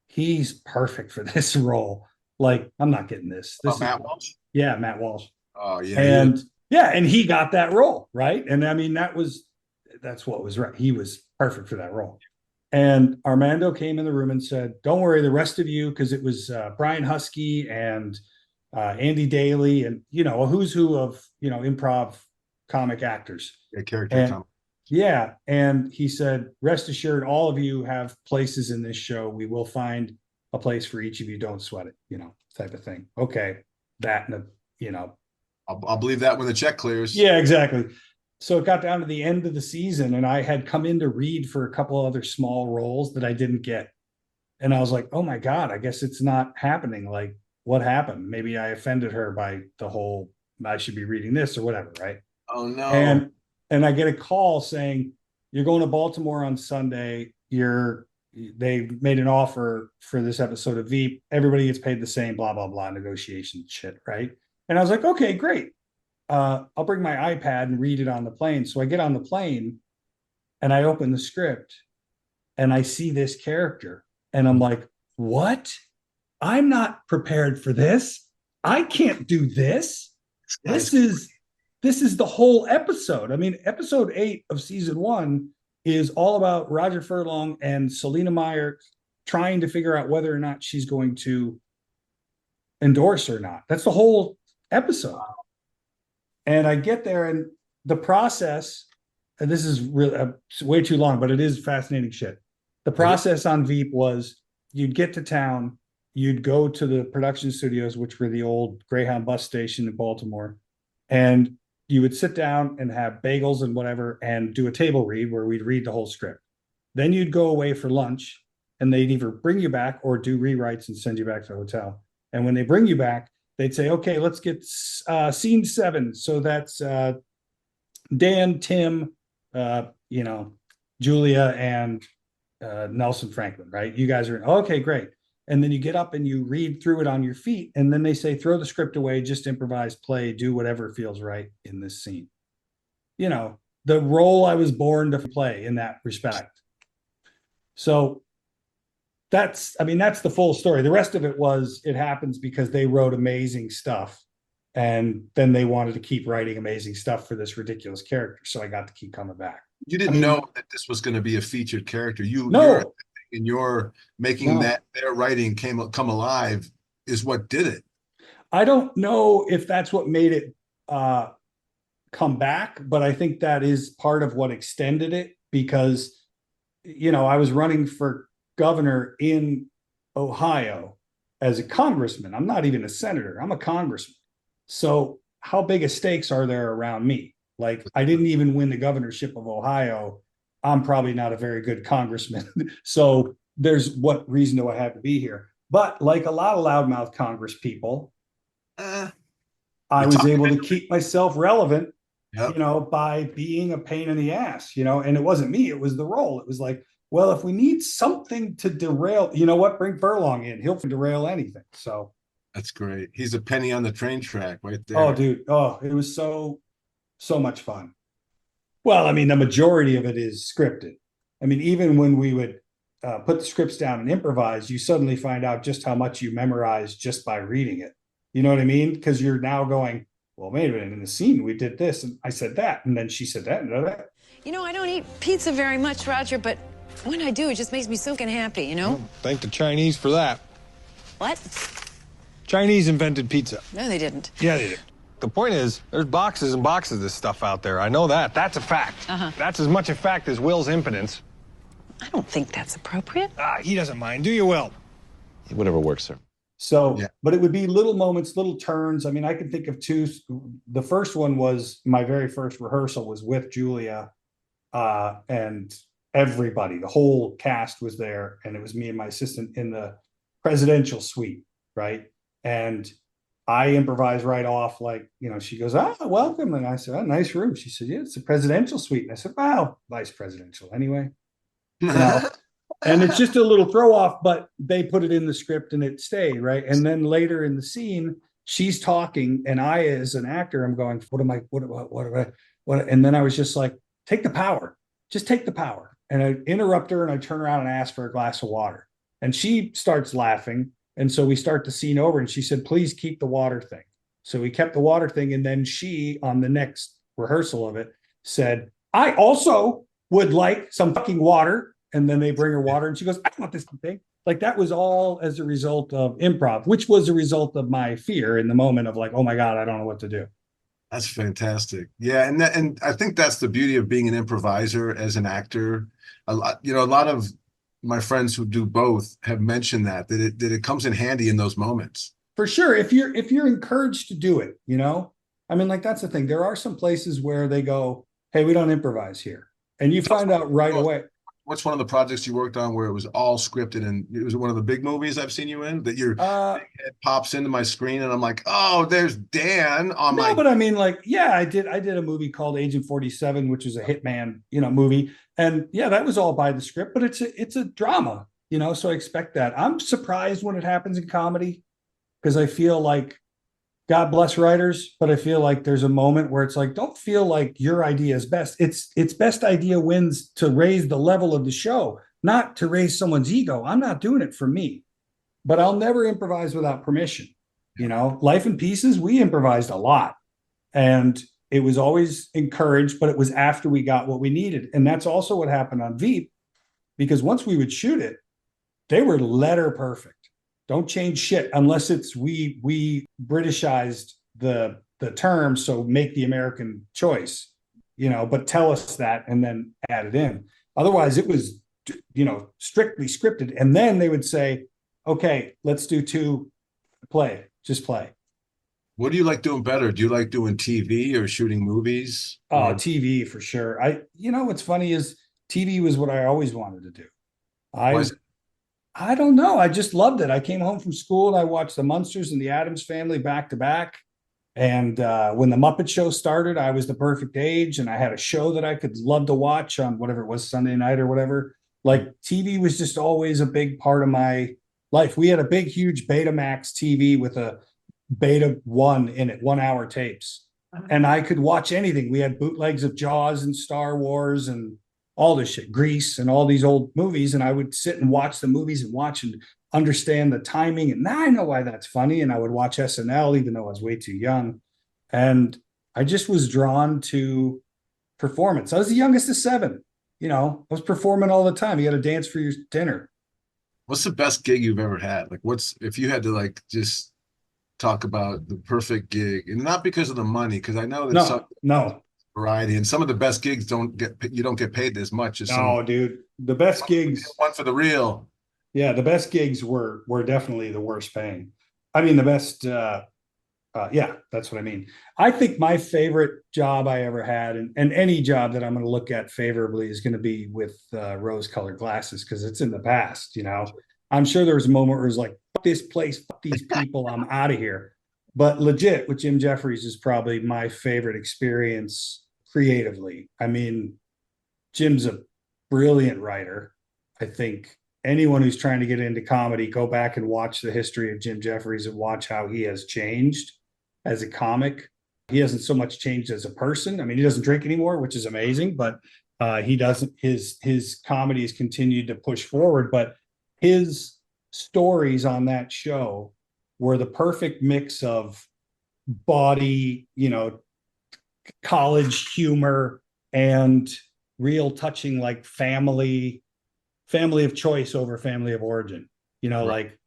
he's perfect for this role. Like, I'm not getting this. Matt Walsh? Yeah, Matt Walsh. Oh yeah. And Yeah, and he got that role, right? And I mean, that's what was right. He was perfect for that role. And Armando came in the room and said, "Don't worry, the rest of you," because it was Brian Husky and Andy Daly, and a who's who of improv comic actors. A character comic. Yeah, and he said, "Rest assured, all of you have places in this show. We will find a place for each of you. Don't sweat it, type of thing." Okay, that and I'll believe that when the check clears. Yeah, exactly. So it got down to the end of the season, and I had come in to read for a couple other small roles that I didn't get. And I was like, oh my God, I guess it's not happening. Like, what happened? Maybe I offended her by the whole, I should be reading this or whatever, right? Oh no. And I get a call saying, "You're going to Baltimore on Sunday. They made an offer for this episode of VEEP. Everybody gets paid the same, blah, blah, blah, negotiation shit, right?" And I was like, okay, great. I'll bring my iPad and read it on the plane. So I get on the plane and I open the script and I see this character and I'm like, what? I'm not prepared for this. I can't do this. This is the whole episode. I mean, episode 8 of season 1 is all about Roger Furlong and Selena Meyer trying to figure out whether or not she's going to endorse or not. That's the whole episode. And I get there and the process, and this is really way too long, but it is fascinating shit. The process on VEEP was you'd get to town, you'd go to the production studios, which were the old Greyhound bus station in Baltimore, and you would sit down and have bagels and whatever and do a table read where we'd read the whole script. Then you'd go away for lunch and they'd either bring you back or do rewrites and send you back to the hotel. And when they bring you back, they'd say, okay, let's get scene 7. So that's Dan, Tim, Julia, and Nelson Franklin, right? You guys are, okay, great. And then you get up and you read through it on your feet. And then they say, throw the script away, just improvise, play, do whatever feels right in this scene. The role I was born to play in that respect. So that's the full story. The rest of it happens because they wrote amazing stuff. And then they wanted to keep writing amazing stuff for this ridiculous character. So I got to keep coming back. You didn't know that this was going to be a featured character. No. And your making that their writing come alive is what did it. I don't know if that's what made it come back, but I think that is part of what extended it because, I was running for governor in Ohio as a congressman. I'm not even a senator. I'm a congressman. So how big of stakes are there around me? Like, I didn't even win the governorship of Ohio. I'm probably not a very good congressman. So there's what reason do I have to be here? But like a lot of loudmouth Congress people, I was able to keep myself relevant, by being a pain in the ass, and it wasn't me, it was the role. It was like, well, if we need something to derail, you know what, bring Furlong in. He'll derail anything. So that's great. He's a penny on the train track right there. Oh, dude. Oh, it was so much fun. Well, I mean, the majority of it is scripted. I mean, even when we would put the scripts down and improvise, you suddenly find out just how much you memorize just by reading it. You know what I mean? Because you're now going, well, wait a minute, in the scene, we did this, and I said that, and then she said that, and that. I don't eat pizza very much, Roger, but when I do, it just makes me so happy, Thank the Chinese for that. What? Chinese invented pizza. No, they didn't. Yeah, they did. The point is, there's boxes and boxes of this stuff out there. I know that. That's a fact. That's as much a fact as Will's impotence. I don't think that's appropriate. He doesn't mind. Do you, Will? Whatever works, sir. So, but it would be little moments, little turns. I mean, I can think of 2. The first one was my very first rehearsal was with Julia, and everybody, the whole cast was there, and it was me and my assistant in the presidential suite, right? And I improvised right off, like, she goes, welcome. And I said, nice room. She said, yeah, it's a presidential suite. And I said, wow, vice presidential anyway. And it's just a little throw off, but they put it in the script and it stayed, right? And then later in the scene, she's talking, and I, as an actor, I'm going, what? And then I was just like, take the power. Just take the power. And I interrupt her and I turn around and ask for a glass of water. And she starts laughing. And so we start the scene over and she said, please keep the water thing. So we kept the water thing. And then she, on the next rehearsal of it, said, I also would like some fucking water. And then they bring her water and she goes, I want this thing. Like that was all as a result of improv, which was a result of my fear in the moment of like, oh my God, I don't know what to do. That's fantastic. Yeah, and I think that's the beauty of being an improviser as an actor. A lot of my friends who do both have mentioned that it comes in handy in those moments. For sure. If you're encouraged to do it, I mean, like that's the thing. There are some places where they go, hey, we don't improvise here. And you find out right away. What's one of the projects you worked on where it was all scripted, and it was one of the big movies I've seen you in that your head pops into my screen and I'm like, oh, there's Dan on my. No, but I mean, like, yeah, I did a movie called Agent 47, which is a hitman, movie. And yeah, that was all by the script, but it's a drama, so I expect that. I'm surprised when it happens in comedy because I feel like, God bless writers, but I feel like there's a moment where it's like, don't feel like your idea is best. It's best idea wins to raise the level of the show, not to raise someone's ego. I'm not doing it for me, but I'll never improvise without permission. Life in Pieces, we improvised a lot and it was always encouraged, but it was after we got what we needed. And that's also what happened on VEEP, because once we would shoot it, they were letter perfect. Don't change shit unless it's we Britishized the term, so make the American choice, but tell us that and then add it in. Otherwise, it was, strictly scripted. And then they would say, okay, let's do just play. What do you like doing better? Do you like doing TV or shooting movies? Oh, TV for sure. What's funny is TV was what I always wanted to do. I don't know. I just loved it. I came home from school and I watched the Munsters and the Addams Family back to back. And when the Muppet Show started, I was the perfect age and I had a show that I could love to watch on whatever it was, Sunday night or whatever. Like TV was just always a big part of my life. We had a big, huge Betamax TV with a Beta 1 in it, 1 hour tapes. And I could watch anything. We had bootlegs of Jaws and Star Wars and all this shit, Grease and all these old movies. And I would sit and watch the movies and watch and understand the timing. And now I know why that's funny. And I would watch SNL, even though I was way too young. And I just was drawn to performance. I was the youngest of 7. I was performing all the time. You got to dance for your dinner. What's the best gig you've ever had? Like if you had to just talk about the perfect gig, and not because of the money, because I know that no. Variety and some of the best gigs don't get paid as much as dude, the best gigs, one for the real. Yeah, the best gigs were definitely the worst paying. I mean, the best yeah, that's what I mean. I think my favorite job I ever had, and any job that I'm going to look at favorably, is going to be with rose-colored glasses, because it's in the past. I'm sure there was a moment where it was like, fuck this place, fuck these people, I'm out of here. But legit, with Jim Jefferies is probably my favorite experience creatively. I mean, Jim's a brilliant writer. I think anyone who's trying to get into comedy, go back and watch the history of Jim Jefferies and watch how he has changed as a comic. He hasn't so much changed as a person. I mean, he doesn't drink anymore, which is amazing, but he doesn't, his comedy has continued to push forward. But his stories on that show were the perfect mix of body, college humor and real touching, like family of choice over family of origin, right. Like,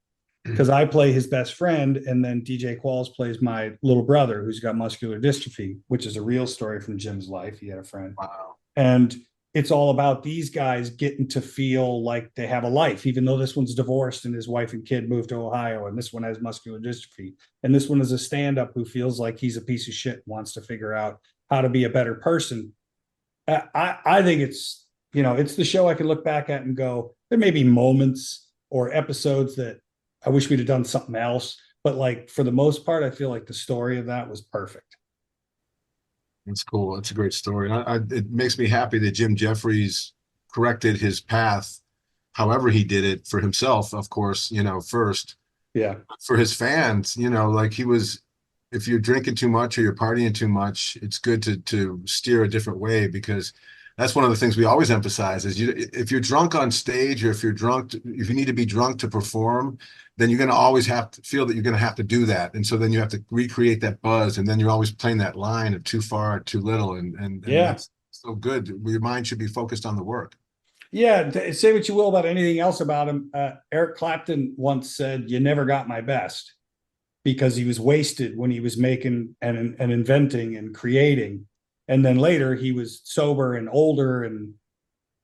because I play his best friend, and then DJ Qualls plays my little brother who's got muscular dystrophy, which is a real story from Jim's life. He had a friend. Wow. And it's all about these guys getting to feel like they have a life, even though this one's divorced and his wife and kid moved to Ohio, and this one has muscular dystrophy, and this one is a stand-up who feels like he's a piece of shit and wants to figure out how to be a better person. I think it's, it's the show I can look back at and go, there may be moments or episodes that I wish we'd have done something else, but like for the most part, I feel like the story of that was perfect. It's cool. It's a great story. It makes me happy that Jim Jefferies corrected his path, however he did it, for himself, of course, first. Yeah. For his fans, like if you're drinking too much or you're partying too much, it's good to steer a different way, because That's one of the things we always emphasize is if you're drunk on stage, or if you need to be drunk to perform, then you're going to always have to feel that you're going to have to do that. And so then you have to recreate that buzz. And then you're always playing that line of too far, too little. And that's so good. Your mind should be focused on the work. Yeah. Say what you will about anything else about him. Eric Clapton once said, "You never got my best," because he was wasted when he was making and inventing and creating. And then later he was sober and older and,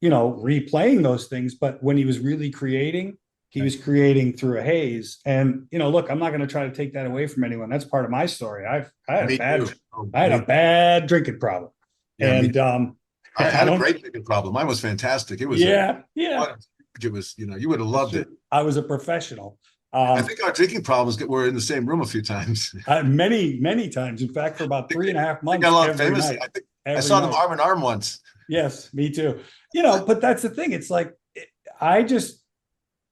replaying those things. But when he was really creating, he was creating through a haze. And, look, I'm not going to try to take that away from anyone. That's part of my story. I had a bad drinking problem. Yeah, and I had a great drinking problem. Mine was fantastic. It was it was, you would have loved it. I was a professional. I think our drinking problems were in the same room a few times. Many times. In fact, for about 3.5 months. I saw them arm in arm once. Yes, me too. But that's the thing. It's like,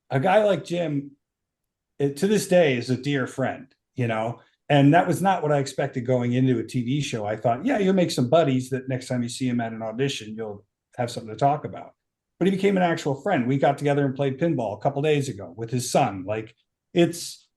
a guy like Jim, to this day, is a dear friend, and that was not what I expected going into a TV show. I thought, yeah, you'll make some buddies that next time you see him at an audition, you'll have something to talk about. But he became an actual friend. We got together and played pinball a couple days ago with his son. Like, it's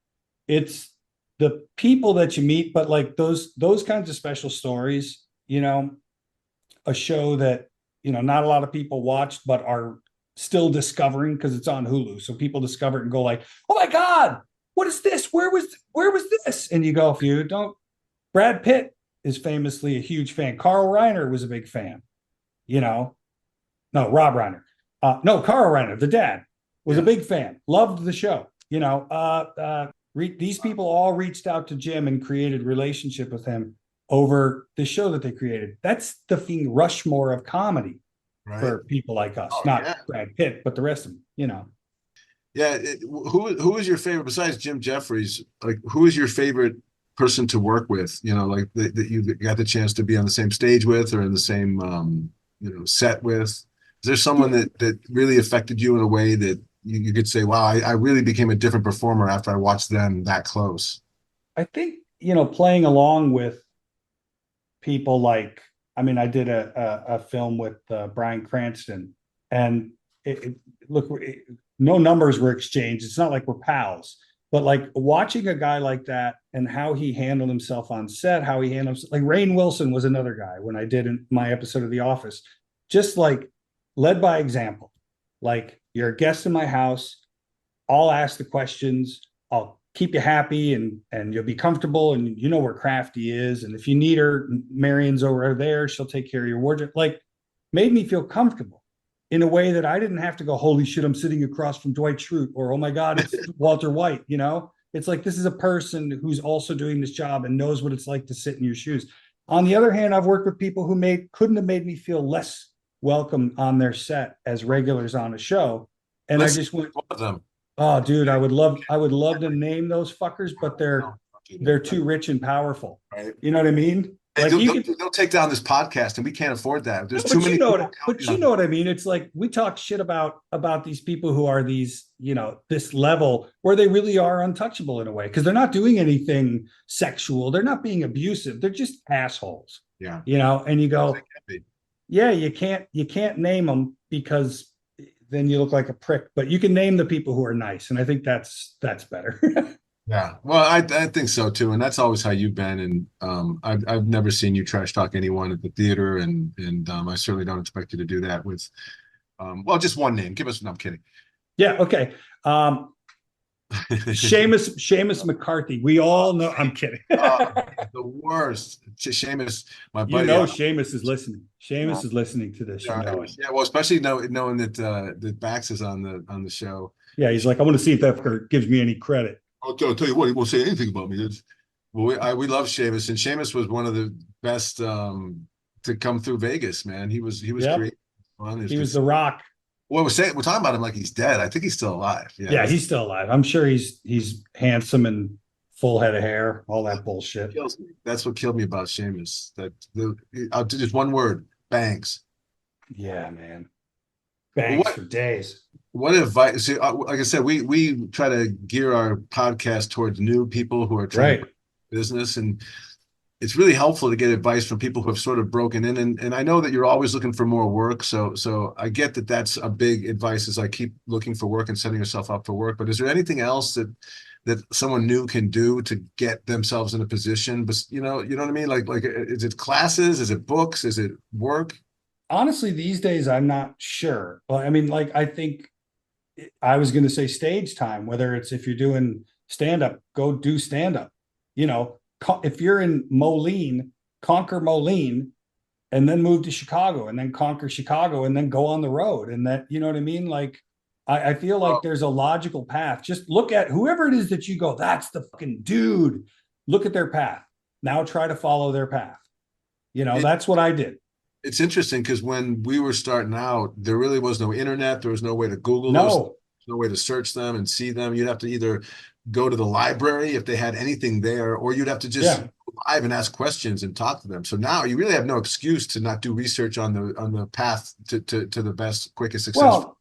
the people that you meet, but like those kinds of special stories, a show that, not a lot of people watched, but are still discovering because it's on Hulu. So people discover it and go like, "Oh my God, what is this? Where was this?" And you go, if you don't, Brad Pitt is famously a huge fan. Carl Reiner was a big fan, No, Rob Reiner. No, Carl Reiner, the dad, was a big fan, loved the show. These people all reached out to Jim and created relationship with him over the show that they created. That's the thing, Rushmore of comedy for people like us, Brad Pitt, but the rest of them, Yeah. Who is your favorite besides Jim Jeffries? Like, who is your favorite person to work with? Like that you got the chance to be on the same stage with, or in the same, set with. Is there someone that really affected you in a way that you could say, wow, I really became a different performer after I watched them that close? I think, playing along with people like, I did a film with Bryan Cranston, and no numbers were exchanged. It's not like we're pals, but like watching a guy like that and how he handled himself on set, how he handled like Rainn Wilson was another guy when I did my episode of The Office, just like led by example. Like, you're a guest in my house, I'll ask the questions, I'll keep you happy, and you'll be comfortable, and where Crafty is, and if you need her, Marion's over there, she'll take care of your wardrobe. Like, made me feel comfortable in a way that I didn't have to go, holy shit, I'm sitting across from Dwight Schrute, or oh my God, it's Walter White. It's like, this is a person who's also doing this job and knows what it's like to sit in your shoes. On the other hand, I've worked with people who couldn't have made me feel less welcome on their set as regulars on a show. And I just went, oh, dude, I would love to name those fuckers, but they're too rich and powerful. Right. You know what I mean? Like, they'll take down this podcast, and we can't afford that. There's too many. But you know what I mean? It's like, we talk shit about these people who are these, this level where they really are untouchable in a way, because they're not doing anything sexual. They're not being abusive. They're just assholes. Yeah. And you go, yeah, you can't name them because then you look like a prick, but you can name the people who are nice. And I think that's better. Yeah. Well, I think so too. And that's always how you've been. And I've never seen you trash talk anyone at the theater. And I certainly don't expect you to do that with, just one name. No, I'm kidding. Yeah. Okay. Seamus McCarthy. We all know. I'm kidding. The worst. Seamus, my buddy. Seamus is listening. Seamus is listening to this. Yeah, well, especially knowing that Bax is on the show. Yeah, he's like, I want to see if that gives me any credit. I'll tell you what, he won't say anything about me. We love Seamus, and Seamus was one of the best to come through Vegas. Man, he was great. He was the Rock. Well, we're talking about him like he's dead. I think he's still alive. Yeah, he's still alive. I'm sure he's handsome and full head of hair, all that bullshit. That's what killed me about Seamus. I'll do just one word: bangs. Yeah, man. Bangs for days. What advice? See, like I said, we try to gear our podcast towards new people who are trying to business, and it's really helpful to get advice from people who have sort of broken in. And I know that you're always looking for more work. So I get that that's a big advice as I keep looking for work and setting yourself up for work. But is there anything else that someone new can do to get themselves in a position? But you know what I mean? Like, is it classes? Is it books? Is it work? Honestly, these days, I'm not sure. Well, I mean, like, I think I was going to say stage time, whether it's if you're doing stand-up, go do stand-up. You know, if you're in Moline, conquer Moline and then move to Chicago and then conquer Chicago and then go on the road. And that, you know what I mean? Like, I feel like there's a logical path. Just look at whoever it is that you go, that's the fucking dude. Look at their path. Now try to follow their path. You know, that's what I did. It's interesting because when we were starting out, there really was no internet. There was no way to Google No. those. No way to search them and see them. You'd have to either go to the library if they had anything there, or you'd have to just go live and ask questions and talk to them. So now you really have no excuse to not do research on the path to the best, quickest success. Well,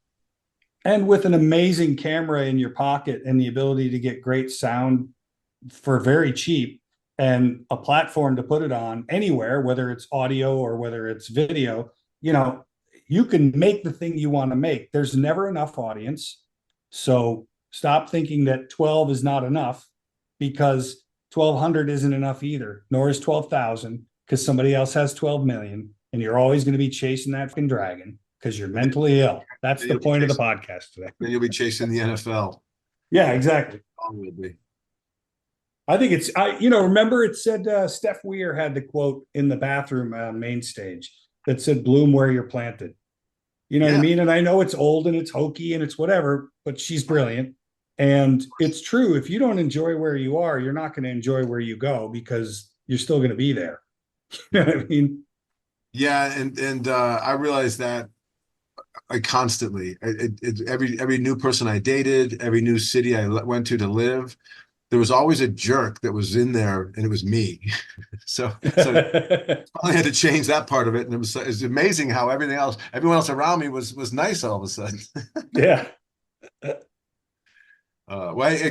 and with an amazing camera in your pocket and the ability to get great sound for very cheap and a platform to put it on anywhere, whether it's audio or whether it's video, you know, you can make the thing you want to make. There's never enough audience. So stop thinking that 12 is not enough, because 1,200 isn't enough either, nor is 12,000, because somebody else has 12 million, and you're always going to be chasing that fucking dragon because you're mentally ill. That's the point of the podcast today. Then you'll be chasing the NFL. Yeah, exactly. I think it's, remember it said Steph Weir had the quote in the bathroom on main stage that said, "Bloom where you're planted." You know what I mean? And I know it's old and it's hokey and it's whatever, but she's brilliant. And it's true. If you don't enjoy where you are, you're not going to enjoy where you go, because you're still going to be there. You know what I mean? Yeah. And I realized that constantly. Every new person I dated, every new city I went to live, there was always a jerk that was in there, and it was me. so I finally had to change that part of it. And it was amazing how everyone else around me was nice all of a sudden. Yeah.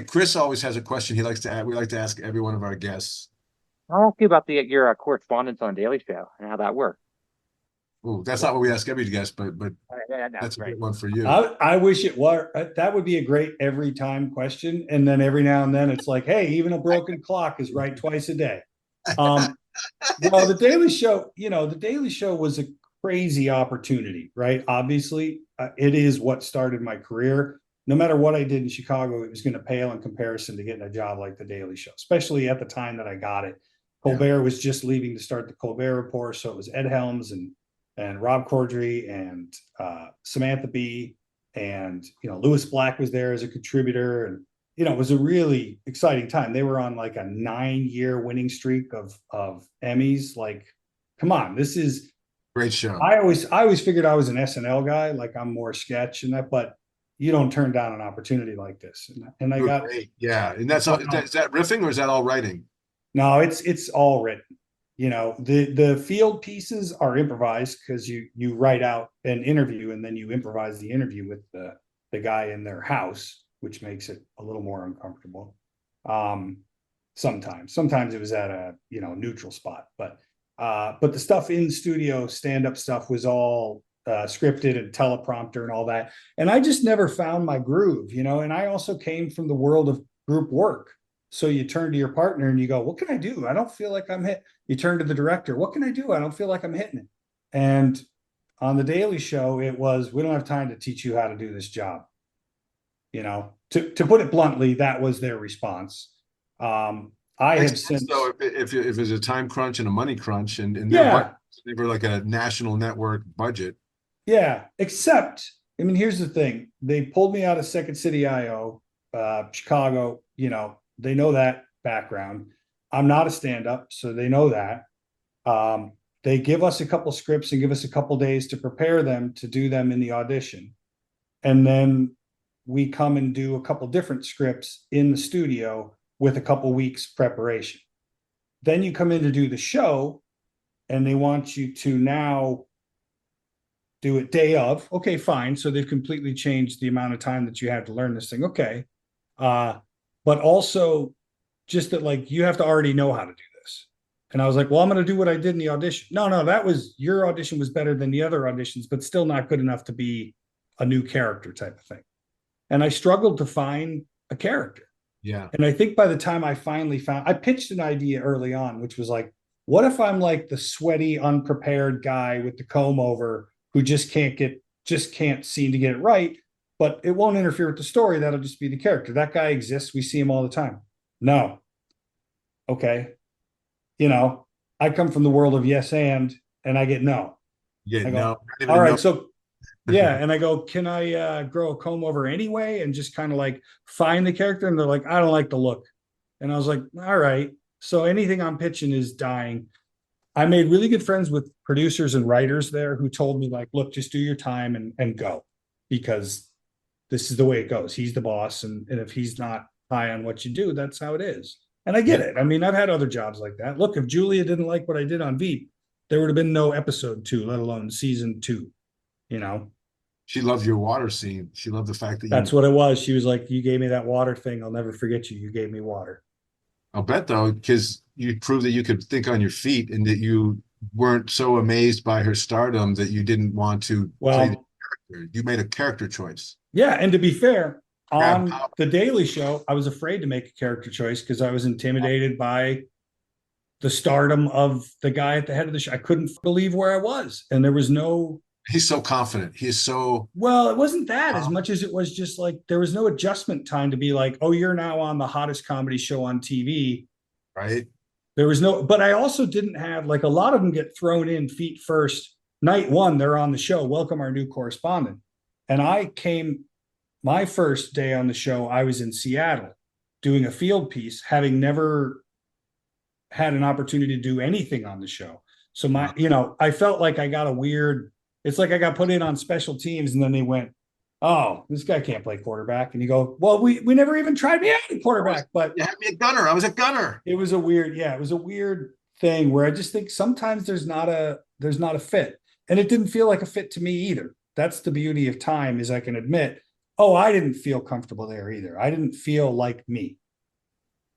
Chris always has a question we like to ask every one of our guests. I'll ask you about your correspondence on Daily Show and how that worked. Oh, that's not what we ask every guest, but that's a good one for you. I wish it were. That would be a great every time question. And then every now and then it's like, hey, even a broken clock is right twice a day. Well, the Daily Show was a crazy opportunity, right? Obviously, it is what started my career. No matter what I did in Chicago, it was going to pale in comparison to getting a job like the Daily Show, especially at the time that I got it. Colbert was just leaving to start the Colbert Report. So it was Ed Helms and Rob Corddry and Samantha Bee, and Louis Black was there as a contributor, and it was a really exciting time. They were on like a 9-year winning streak of Emmys. Like, come on, this is great show. I always figured I was an SNL guy, like I'm more sketch and that, but you don't turn down an opportunity like this. And I got great. Yeah, and that's all. Is that riffing or is that all writing? No, it's all written. The field pieces are improvised because you write out an interview and then you improvise the interview with the guy in their house, which makes it a little more uncomfortable. Sometimes it was at a neutral spot, but the stuff in studio, stand-up stuff, was all scripted and teleprompter and all that. And I just never found my groove, and I also came from the world of group work. So you turn to your partner and you go, what can I do? I don't feel like I'm hit. You turn to the director. What can I do? I don't feel like I'm hitting it. And on the Daily Show, it was, we don't have time to teach you how to do this job. To put it bluntly, that was their response. I have since. So if there's a time crunch and a money crunch and they were like a national network budget. Yeah. Except, here's the thing. They pulled me out of Second City IO, Chicago, they know that background. I'm not a stand-up, so they know that. They give us a couple scripts and give us a couple days to prepare them to do them in the audition. And then we come and do a couple different scripts in the studio with a couple weeks preparation. Then you come in to do the show, and they want you to now do it day of. Okay, fine. So they've completely changed the amount of time that you have to learn this thing. Okay. But also just that, like, you have to already know how to do this. And I was like, well, I'm going to do what I did in the audition. No, that was, your audition was better than the other auditions, but still not good enough to be a new character type of thing. And I struggled to find a character. Yeah. And I think by the time I finally found, I pitched an idea early on, which was like, what if I'm like the sweaty, unprepared guy with the comb over who just can't seem to get it right, but it won't interfere with the story. That'll just be the character. That guy exists. We see him all the time. No. Okay. You know, I come from the world of yes and I get no. Yeah, I go, no. all right, so yeah, and I go, can I grow a comb over anyway? And just kind of like find the character. And they're like, I don't like the look. And I was like, all right. So anything I'm pitching is dying. I made really good friends with producers and writers there who told me like, look, just do your time and go, because this is the way it goes. He's the boss. And if he's not high on what you do, that's how it is. And I get it. I mean, I've had other jobs like that. Look, if Julia didn't like what I did on VEEP, there would have been no episode 2, let alone season 2, you know? She loved your water scene. She loved the fact that that's what it was. She was like, you gave me that water thing. I'll never forget you. You gave me water. I'll bet though, because you proved that you could think on your feet and that you weren't so amazed by her stardom that you didn't want to play the character. You made a character choice. Yeah. And to be fair, on The Daily Show, I was afraid to make a character choice because I was intimidated by the stardom of the guy at the head of the show. I couldn't believe where I was. And there was no... He's so confident. He's so... Well, it wasn't that as much as it was just like, there was no adjustment time to be like, oh, you're now on the hottest comedy show on TV. Right. There was no... But I also didn't have, like, a lot of them get thrown in feet first. Night one, they're on the show. Welcome our new correspondent. And I came... My first day on the show, I was in Seattle doing a field piece, having never had an opportunity to do anything on the show. So I felt like I got a weird, it's like I got put in on special teams and then they went, oh, this guy can't play quarterback. And you go, well, we never even tried me out at quarterback, but you had me a gunner. I was a gunner. It was a weird thing where I just think sometimes there's not a fit. And it didn't feel like a fit to me either. That's the beauty of time, is I can admit, oh, I didn't feel comfortable there either. I didn't feel like me.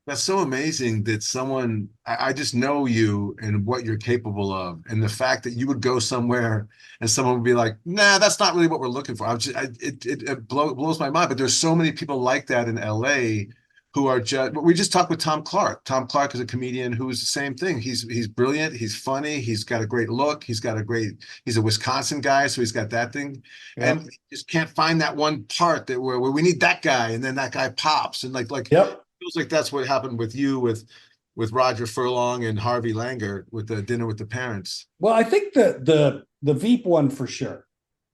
That's so amazing that someone, I just know you and what you're capable of. And the fact that you would go somewhere and someone would be like, nah, that's not really what we're looking for. It blows my mind. But there's so many people like that in LA who are just, we just talked with Tom Clark. Tom Clark is a comedian who is the same thing. He's brilliant. He's funny. He's got a great look. He's a Wisconsin guy. So he's got that thing. Yeah. And you just can't find that one part that where we need that guy. And then that guy pops. And like, yep. It feels like that's what happened with you, with Roger Furlong and Harvey Langer with the Dinner with the Parents. Well, I think the VEEP one for sure.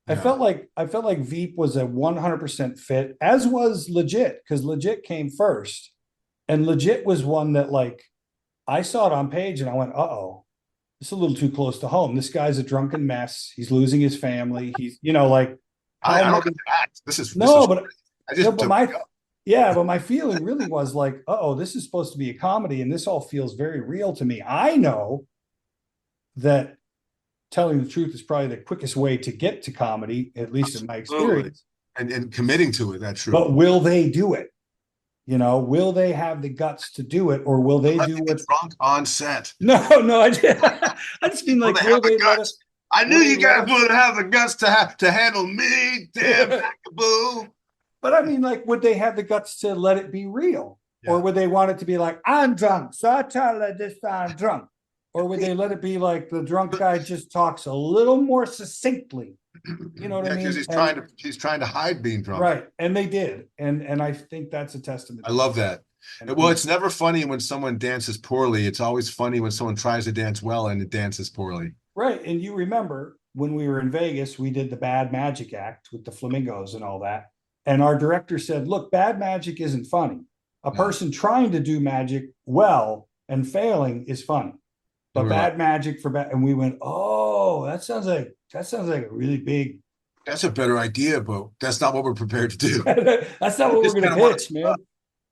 Yeah. I felt like VEEP was a 100% fit, as was Legit, because Legit came first. And Legit was one that, like, I saw it on page and I went, uh-oh, it's a little too close to home. This guy's a drunken mess. He's losing his family. He's, like, I don't get that. This is but my feeling really was like, uh-oh, this is supposed to be a comedy and this all feels very real to me. I know that telling the truth is probably the quickest way to get to comedy, at least in my experience. And committing to it, that's true. But will they do it? Will they have the guts to do it, or will they do it drunk on set? No, I just mean like, will they let us? I knew you guys would have the guts to handle me, damn Backaboo. But I mean, like, would they have the guts to let it be real? Yeah. Or would they want it to be like, I'm drunk, so I tell her this I'm drunk? Or would they let it be like the drunk guy just talks a little more succinctly? You know what I mean? Because he's trying to hide being drunk. Right. And they did. And I think that's a testament. I love that. Well, it's never funny when someone dances poorly. It's always funny when someone tries to dance well and it dances poorly. Right. And you remember when we were in Vegas, we did the Bad Magic Act with the flamingos and all that. And our director said, look, bad magic isn't funny. A person trying to do magic well and failing is funny. But bad magic for bad. And we went, oh, that sounds like a really big. That's a better idea, but that's not what we're prepared to do. That's not what we're going to pitch, man.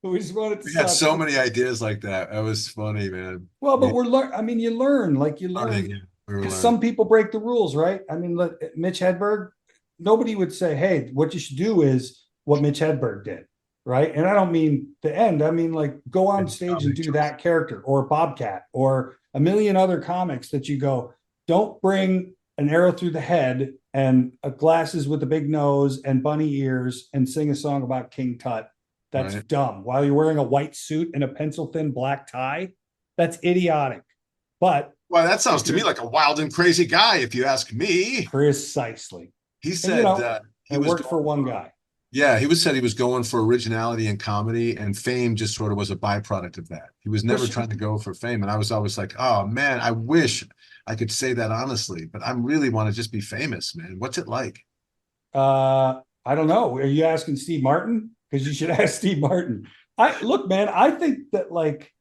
We just wanted to. We had so many ideas like that. That was funny, man. Well, but you learn. Because some people break the rules, right? I mean, Mitch Hedberg, nobody would say, hey, what you should do is what Mitch Hedberg did. right? And I don't mean the end. I mean, like, go on stage and do that character, or Bobcat, or a million other comics that you go, don't bring an arrow through the head and glasses with a big nose and bunny ears and sing a song about King Tut. That's dumb. While you're wearing a white suit and a pencil thin black tie, that's idiotic. But well, that sounds to me like a wild and crazy guy, if you ask me. Precisely. He said he worked for one guy. Yeah, said he was going for originality and comedy, and fame just sort of was a byproduct of that. He was never trying to go for fame. And I was always like, oh man, I wish I could say that honestly, but I really want to just be famous, man. What's it like? I don't know. Are you asking Steve Martin? Because you should ask Steve Martin. Look, man, I think that like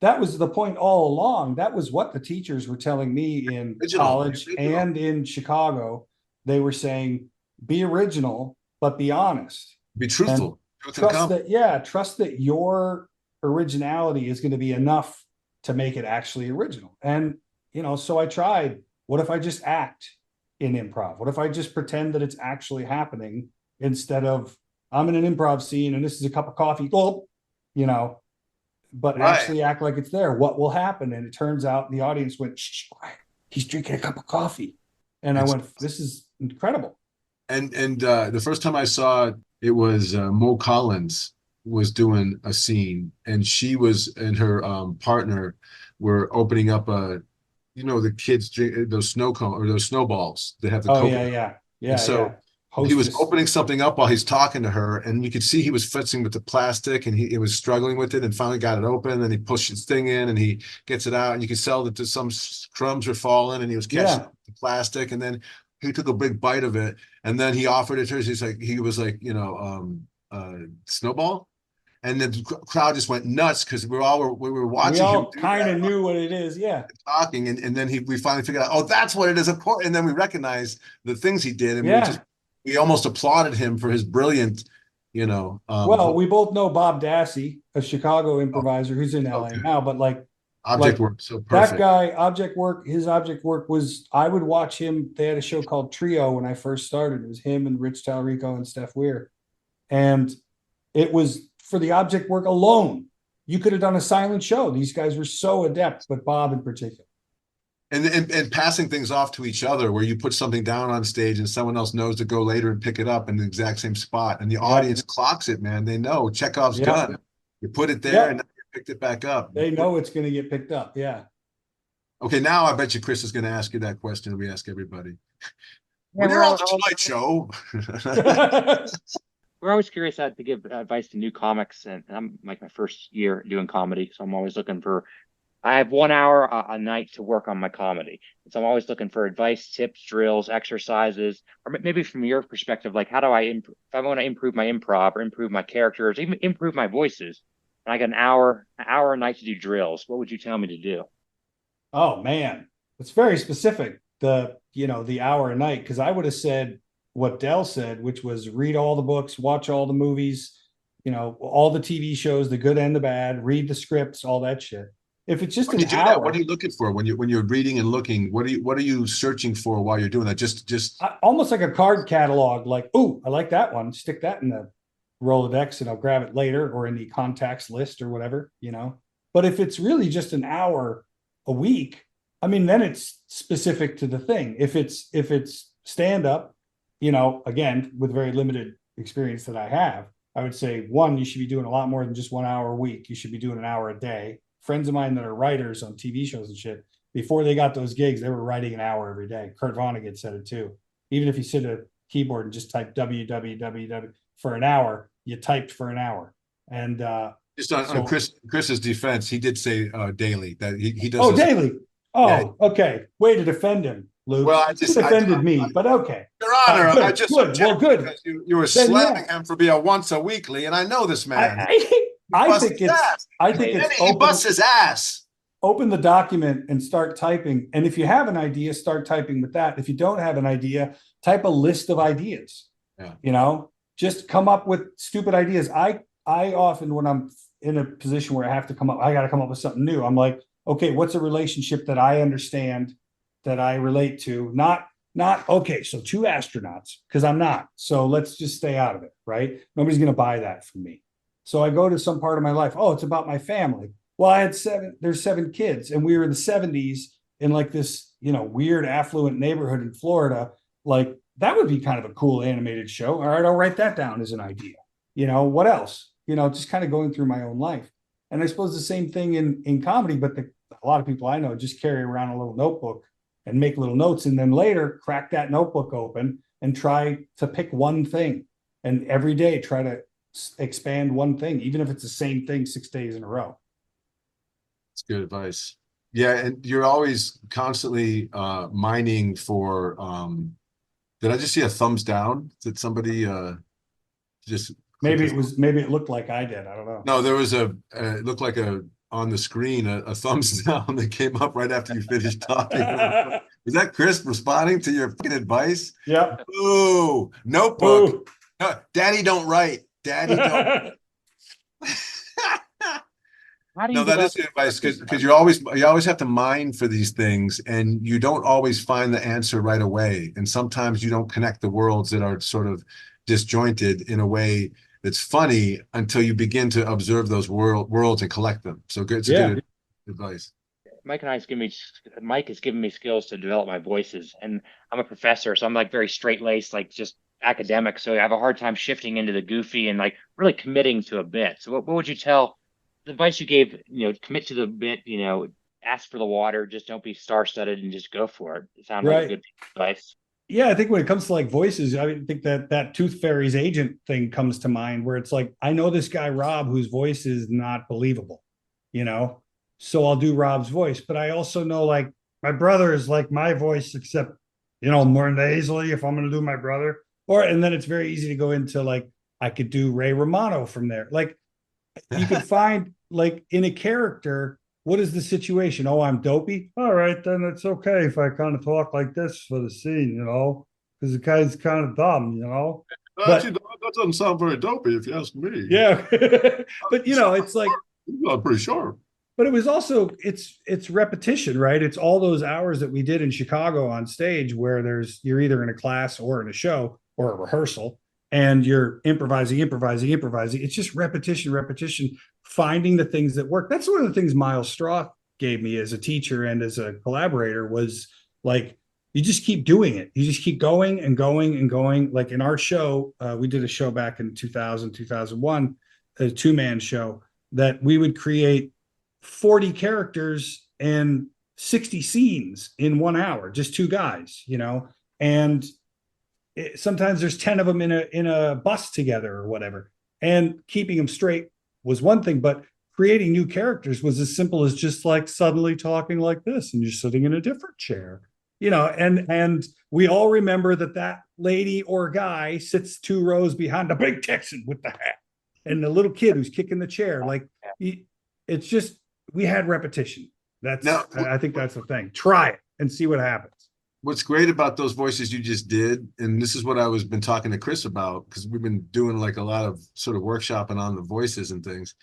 that was the point all along. That was what the teachers were telling me in college and in Chicago. They were saying, be original, but be honest. Be truthful. Trust that your originality is going to be enough to make it actually original. And, so I tried, what if I just act in improv? What if I just pretend that it's actually happening instead of I'm in an improv scene and this is a cup of coffee, but actually act like it's there. What will happen? And it turns out the audience went, shh, quiet. He's drinking a cup of coffee. And I went, this is incredible. And the first time I saw it was Mo Collins was doing a scene, and she was and her partner were opening up the kids drink those snow cone or those snowballs. They have the coconut. And so he was opening something up while he's talking to her, and you could see he was fitzing with the plastic, and he was struggling with it, and finally got it open. And he pushed his thing in, and he gets it out, and you could tell that some crumbs were falling, and he was catching the plastic, and then he took a big bite of it, and then he offered it to her. He was like, snowball, and the crowd just went nuts because we were watching. We all kind of knew what it is, talking, and then we finally figured out, oh, that's what it is, of course. And then we recognized the things he did, and we almost applauded him for his brilliant, well, we both know Bob Dassey, a Chicago improviser who's in LA now, but Object Work, so perfect. That guy, his object work was, I would watch him. They had a show called Trio when I first started. It was him and Rich Talrico and Steph Weir. And it was for the object work alone. You could have done a silent show. These guys were so adept, but Bob in particular. And passing things off to each other, where you put something down on stage and someone else knows to go later and pick it up in the exact same spot. And the audience clocks it, man. They know Chekhov's gun. You put it there and picked it back up. They know it's going to get picked up. Yeah. Okay, now I bet you Chris is going to ask you that question we ask everybody. When you're on the Tonight Show. We're always curious to give advice to new comics, and I'm like my first year doing comedy, so I'm always looking for. I have 1 hour a night to work on my comedy, and so I'm always looking for advice, tips, drills, exercises, or maybe from your perspective, like how do I if I want to improve my improv or improve my characters, even improve my voices. I got an hour a night to do drills. What would you tell me to do? Oh man, it's very specific. The hour a night, because I would have said what Dell said, which was read all the books, watch all the movies, all the TV shows, the good and the bad, read the scripts, all that shit. If it's just an hour, what are you looking for when you're reading and looking? What are you searching for while you're doing that? Just almost like a card catalog. Like, oh, I like that one. Stick that in the Rolodex and I'll grab it later, or in the contacts list or whatever, But if it's really just an hour a week, I mean, then it's specific to the thing. If it's stand up, again, with very limited experience that I have, I would say, one, you should be doing a lot more than just 1 hour a week. You should be doing an hour a day. Friends of mine that are writers on TV shows and shit, before they got those gigs, they were writing an hour every day. Kurt Vonnegut said it too. Even if you sit at a keyboard and just type www for an hour, you typed for an hour. And just on Chris's defense, he did say daily that he does. Oh, daily. Oh, okay. Way to defend him, Luke. Well, he defended me, but okay. Your Honor, good, I just good. Well, good. You were slamming him for being a once a weekly, and I know this man. I think it's he busts his ass. Open the document and start typing. And if you have an idea, start typing with that. If you don't have an idea, type a list of ideas. Yeah. Just come up with stupid ideas. I often, when I'm in a position where I got to come up with something new. I'm like, okay, what's a relationship that I understand, that I relate to? Not Not, okay, so 2 astronauts, because I'm not. So let's just stay out of it, right? Nobody's going to buy that from me. So I go to some part of my life. Oh, it's about my family. Well, there's 7 kids, and we were in the 70s in like this, weird affluent neighborhood in Florida. Like, that would be kind of a cool animated show. All right, I'll write that down as an idea. What else? Just kind of going through my own life. And I suppose the same thing in comedy, but a lot of people I know just carry around a little notebook and make little notes, and then later crack that notebook open and try to pick one thing. And every day try to expand one thing, even if it's the same thing 6 days in a row. That's good advice. Yeah, and you're always constantly mining for did I just see a thumbs down? Did somebody just maybe it looked like I did. I don't know. No, there was it looked like on the screen a thumbs down that came up right after you finished talking. Was that Chris responding to your fucking advice? Yep. Ooh, notebook. Ooh. No, Daddy don't write. Daddy don't. No, that is good advice, because you always have to mine for these things, and you don't always find the answer right away. And sometimes you don't connect the worlds that are sort of disjointed in a way that's funny until you begin to observe those worlds and collect them. So good. It's good advice. Mike has given me skills to develop my voices, and I'm a professor, so I'm like very straight laced, like just academic. So I have a hard time shifting into the goofy and like really committing to a bit. So what would you tell the advice you gave? Commit to the bit. Ask for the water. Just don't be star-studded and just go for it. It sounds like a good advice. Yeah, I think when it comes to like voices, I think that Tooth Fairy's agent thing comes to mind, where it's like, I know this guy Rob whose voice is not believable, so I'll do Rob's voice. But I also know like my brother is like my voice, except more nasally if I'm going to do my brother. And then it's very easy to go into like, I could do Ray Romano from there. Like, you could find like in a character, what is the situation? Oh, I'm dopey. All right, then it's okay if I kind of talk like this for the scene, because the guy's kind of dumb, Actually, that doesn't sound very dopey if you ask me. Yeah. But it's like, I'm pretty sure. But it was also, it's repetition, right? It's all those hours that we did in Chicago on stage where you're either in a class or in a show or a rehearsal, and you're improvising. It's just repetition, finding the things that work. That's one of the things Miles Straw gave me as a teacher and as a collaborator, was like, you just keep doing it. You just keep going and going and going. Like in our show, we did a show back in 2000, 2001, a 2-man show that we would create 40 characters and 60 scenes in 1 hour, just 2 guys, and sometimes there's 10 of them in a bus together or whatever, and keeping them straight was one thing, but creating new characters was as simple as just like suddenly talking like this and you're sitting in a different chair, and we all remember that lady or guy sits 2 rows behind the big Texan with the hat and the little kid who's kicking the chair. Like, it's just, we had repetition. I think that's the thing. Try it and see what happens. What's great about those voices you just did, and this is what I was been talking to Chris about, because we've been doing like a lot of sort of workshopping on the voices and things,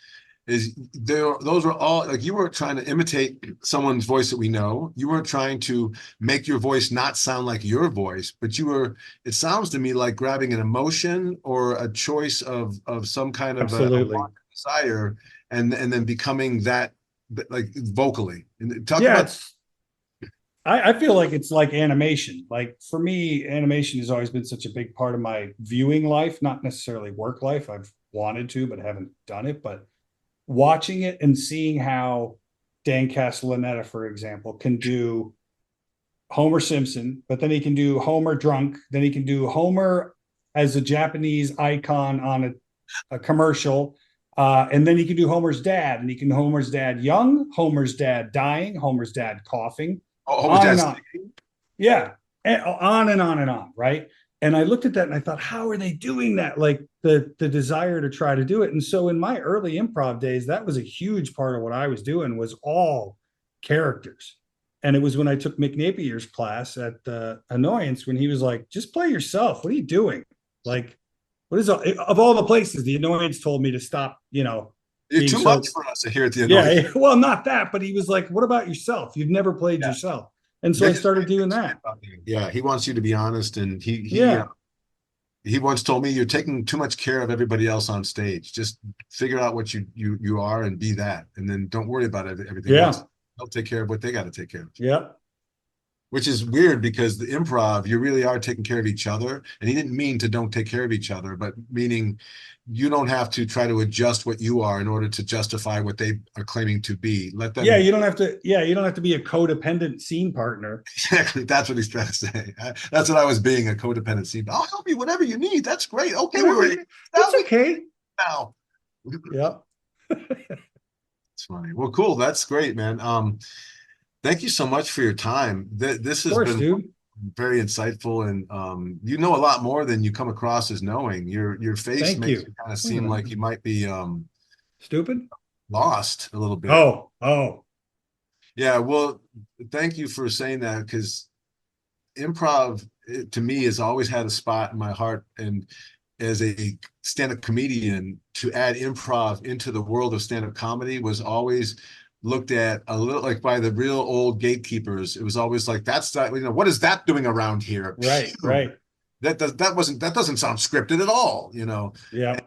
is those were all like, you weren't trying to imitate someone's voice that we know. You weren't trying to make your voice not sound like your voice, but it sounds to me like grabbing an emotion or a choice of some kind of a desire and then becoming that, like, vocally. And talk about. I feel like it's like animation. Like, for me, animation has always been such a big part of my viewing life, not necessarily work life. I've wanted to, but haven't done it. But watching it and seeing how Dan Castellaneta, for example, can do Homer Simpson, but then he can do Homer drunk. Then he can do Homer as a Japanese icon on a commercial. And then he can do Homer's dad, and he can Homer's dad young, Homer's dad dying, Homer's dad coughing. Yeah, and on and on and on, right? And I looked at that and I thought, how are they doing that? Like the desire to try to do it. And so in my early improv days, that was a huge part of what I was doing, was all characters. And it was when I took Mick Napier's class at Annoyance, when he was like, just play yourself. What are you doing? Like, what is of all the places, the Annoyance told me to stop, You're too much for us to hear at the Annoyance. Yeah, well, not that, but he was like, what about yourself? You've never played yourself. And so I started doing that. Yeah, he wants you to be honest, and Yeah. he once told me, you're taking too much care of everybody else on stage. Just figure out what you are and be that, and then don't worry about everything Yeah. else. They'll take care of what they got to take care of. Yeah. Which is weird because the improv, you really are taking care of each other. And he didn't mean to don't take care of each other, but meaning you don't have to try to adjust what you are in order to justify what they are claiming to be. Let them. Yeah, you don't have to be a codependent scene partner. Exactly. That's what he's trying to say. That's what I was being, a codependent scene. I'll help you whatever you need. That's great. Okay, we're ready. That's okay. Now. Yeah. It's funny. Well, cool. That's great, man. Thank you so much for your time. This has been very insightful, and you know a lot more than you come across as knowing. Your face makes you kind of seem like you might be stupid, lost a little bit. Oh. Yeah, well, thank you for saying that, because improv to me has always had a spot in my heart, and as a stand-up comedian, to add improv into the world of stand-up comedy was always looked at a little like by the real old gatekeepers. It was always like, that's not, what is that doing around here? Right. That doesn't sound scripted at all, Yeah.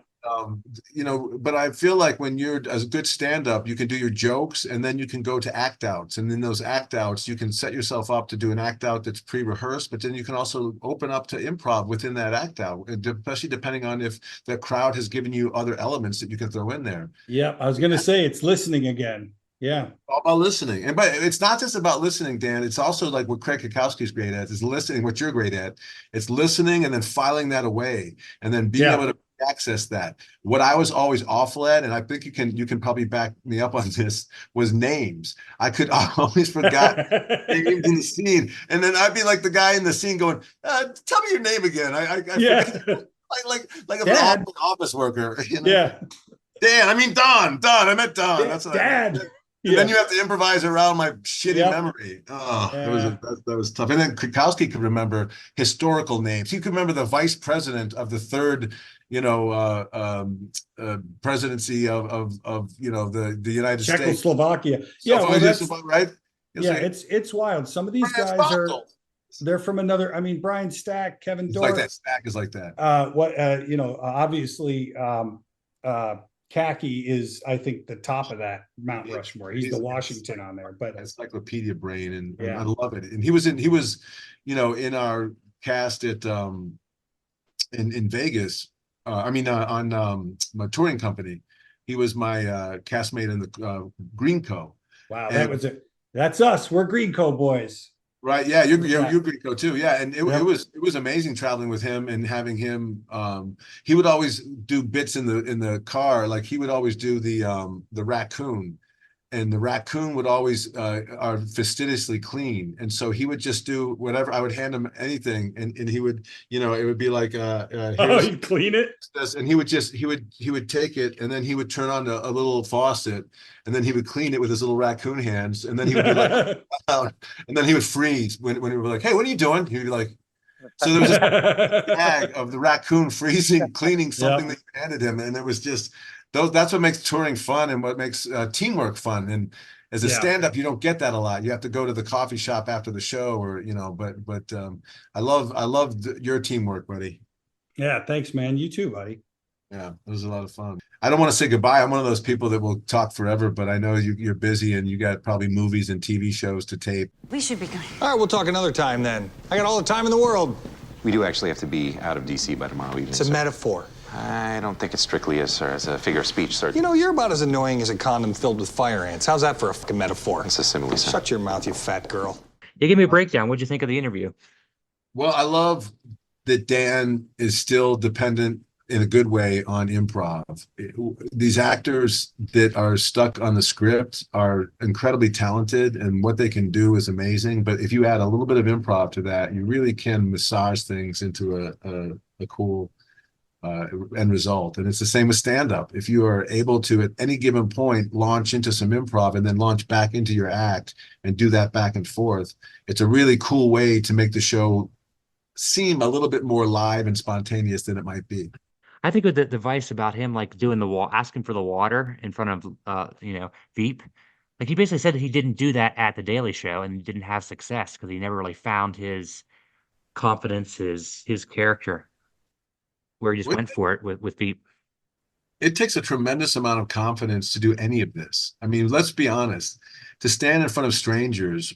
But I feel like when you're as a good stand-up, you can do your jokes, and then you can go to act outs, and in those act outs you can set yourself up to do an act out that's pre-rehearsed, but then you can also open up to improv within that act out, especially depending on if the crowd has given you other elements that you can throw in there. Yeah, I was gonna say it's listening again. Yeah. All about listening. But it's not just about listening, Dan. It's also like what Craig Kukowski's great at, is listening, what you're great at. It's listening and then filing that away, and then being able to access that. What I was always awful at, and I think you can probably back me up on this, was names. I always forgot names in the scene. And then I'd be like the guy in the scene going, tell me your name again. I like an office worker. Yeah. Dan, I mean Don. I meant Don. That's what Dad. And then you have to improvise around my shitty memory. Oh, that was tough. And then Kukowski could remember historical names. He could remember the vice president of the third, presidency of the United States. Czechoslovakia. Yeah, well, that's right. It's wild. Some of these guys they're from another. I mean, Brian Stack, Kevin Dorff. Like that. Stack is like that. Obviously, Khaki is, I think, the top of that Mount Rushmore. He's the Washington on there, but encyclopedia brain, and I love it. And he was in our cast at in Vegas. On my touring company. He was my castmate in the Green Co. Wow, that's us. We're Green Co. boys. Right. Yeah, you're Green Co. too. Yeah, and it was amazing traveling with him and having him. He would always do bits in the car. Like he would always do the raccoon, and the raccoon would always are fastidiously clean, and so he would just do whatever. I would hand him anything, and he would, it would be like you clean it, and he would take it, and then he would turn on a little faucet, and then he would clean it with his little raccoon hands, and then he would be like and then he would freeze when we were like, hey, what are you doing? He'd be like, so there was this bag of the raccoon freezing, cleaning something that you handed him, and it was just that's what makes touring fun and what makes teamwork fun. And as a stand-up, you don't get that a lot. You have to go to the coffee shop after the show, or but I love your teamwork, buddy. Yeah, thanks, man. You too, buddy. Yeah, it was a lot of fun. I don't want to say goodbye. I'm one of those people that will talk forever, but I know you're busy and you got probably movies and TV shows to tape. We should be going. All right, we'll talk another time then. I got all the time in the world. We do actually have to be out of D.C. by tomorrow evening. It's a metaphor. I don't think it strictly is, sir. As a figure of speech, sir. You're about as annoying as a condom filled with fire ants. How's that for a fucking metaphor? It's a simile, sir. Shut your mouth, you fat girl. Yeah, give me a breakdown. What'd you think of the interview? Well, I love that Dan is still dependent in a good way on improv. These actors that are stuck on the script are incredibly talented, and what they can do is amazing. But if you add a little bit of improv to that, you really can massage things into a cool end result. And it's the same with stand-up. If you are able to, at any given point, launch into some improv and then launch back into your act and do that back and forth, it's a really cool way to make the show seem a little bit more live and spontaneous than it might be. I think with the device about him, like doing asking for the water in front of, VEEP, Like he basically said that he didn't do that at the Daily Show and didn't have success because he never really found his confidence, his character, where he just went for it with Veep. It takes a tremendous amount of confidence to do any of this. I mean, let's be honest, to stand in front of strangers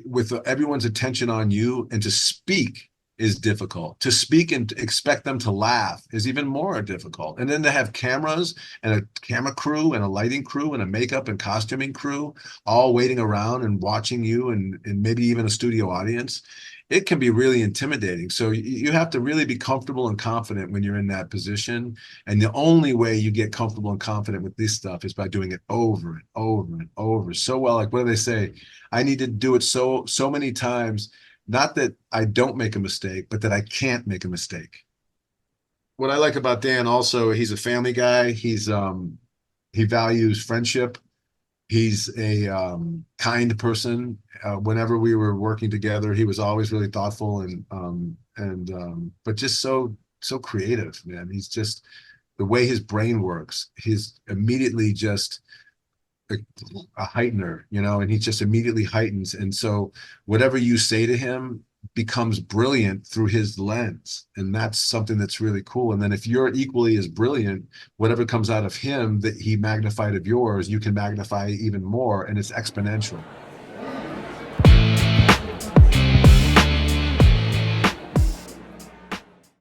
with everyone's attention on you and to speak is difficult. To speak and expect them to laugh is even more difficult. And then to have cameras and a camera crew and a lighting crew and a makeup and costuming crew all waiting around and watching you and maybe even a studio audience, it can be really intimidating. So you have to really be comfortable and confident when you're in that position. And the only way you get comfortable and confident with this stuff is by doing it over and over and over so well. Like, what do they say? I need to do it so many times. Not that I don't make a mistake, but that I can't make a mistake. What I like about Dan also, he's a family guy. He values friendship. He's a kind person. Whenever we were working together, he was always really thoughtful but just so creative, man. He's just, the way his brain works, he's immediately just a heightener, and he just immediately heightens. And so whatever you say to him becomes brilliant through his lens. And that's something that's really cool. And then if you're equally as brilliant, whatever comes out of him that he magnified of yours, you can magnify even more, and it's exponential.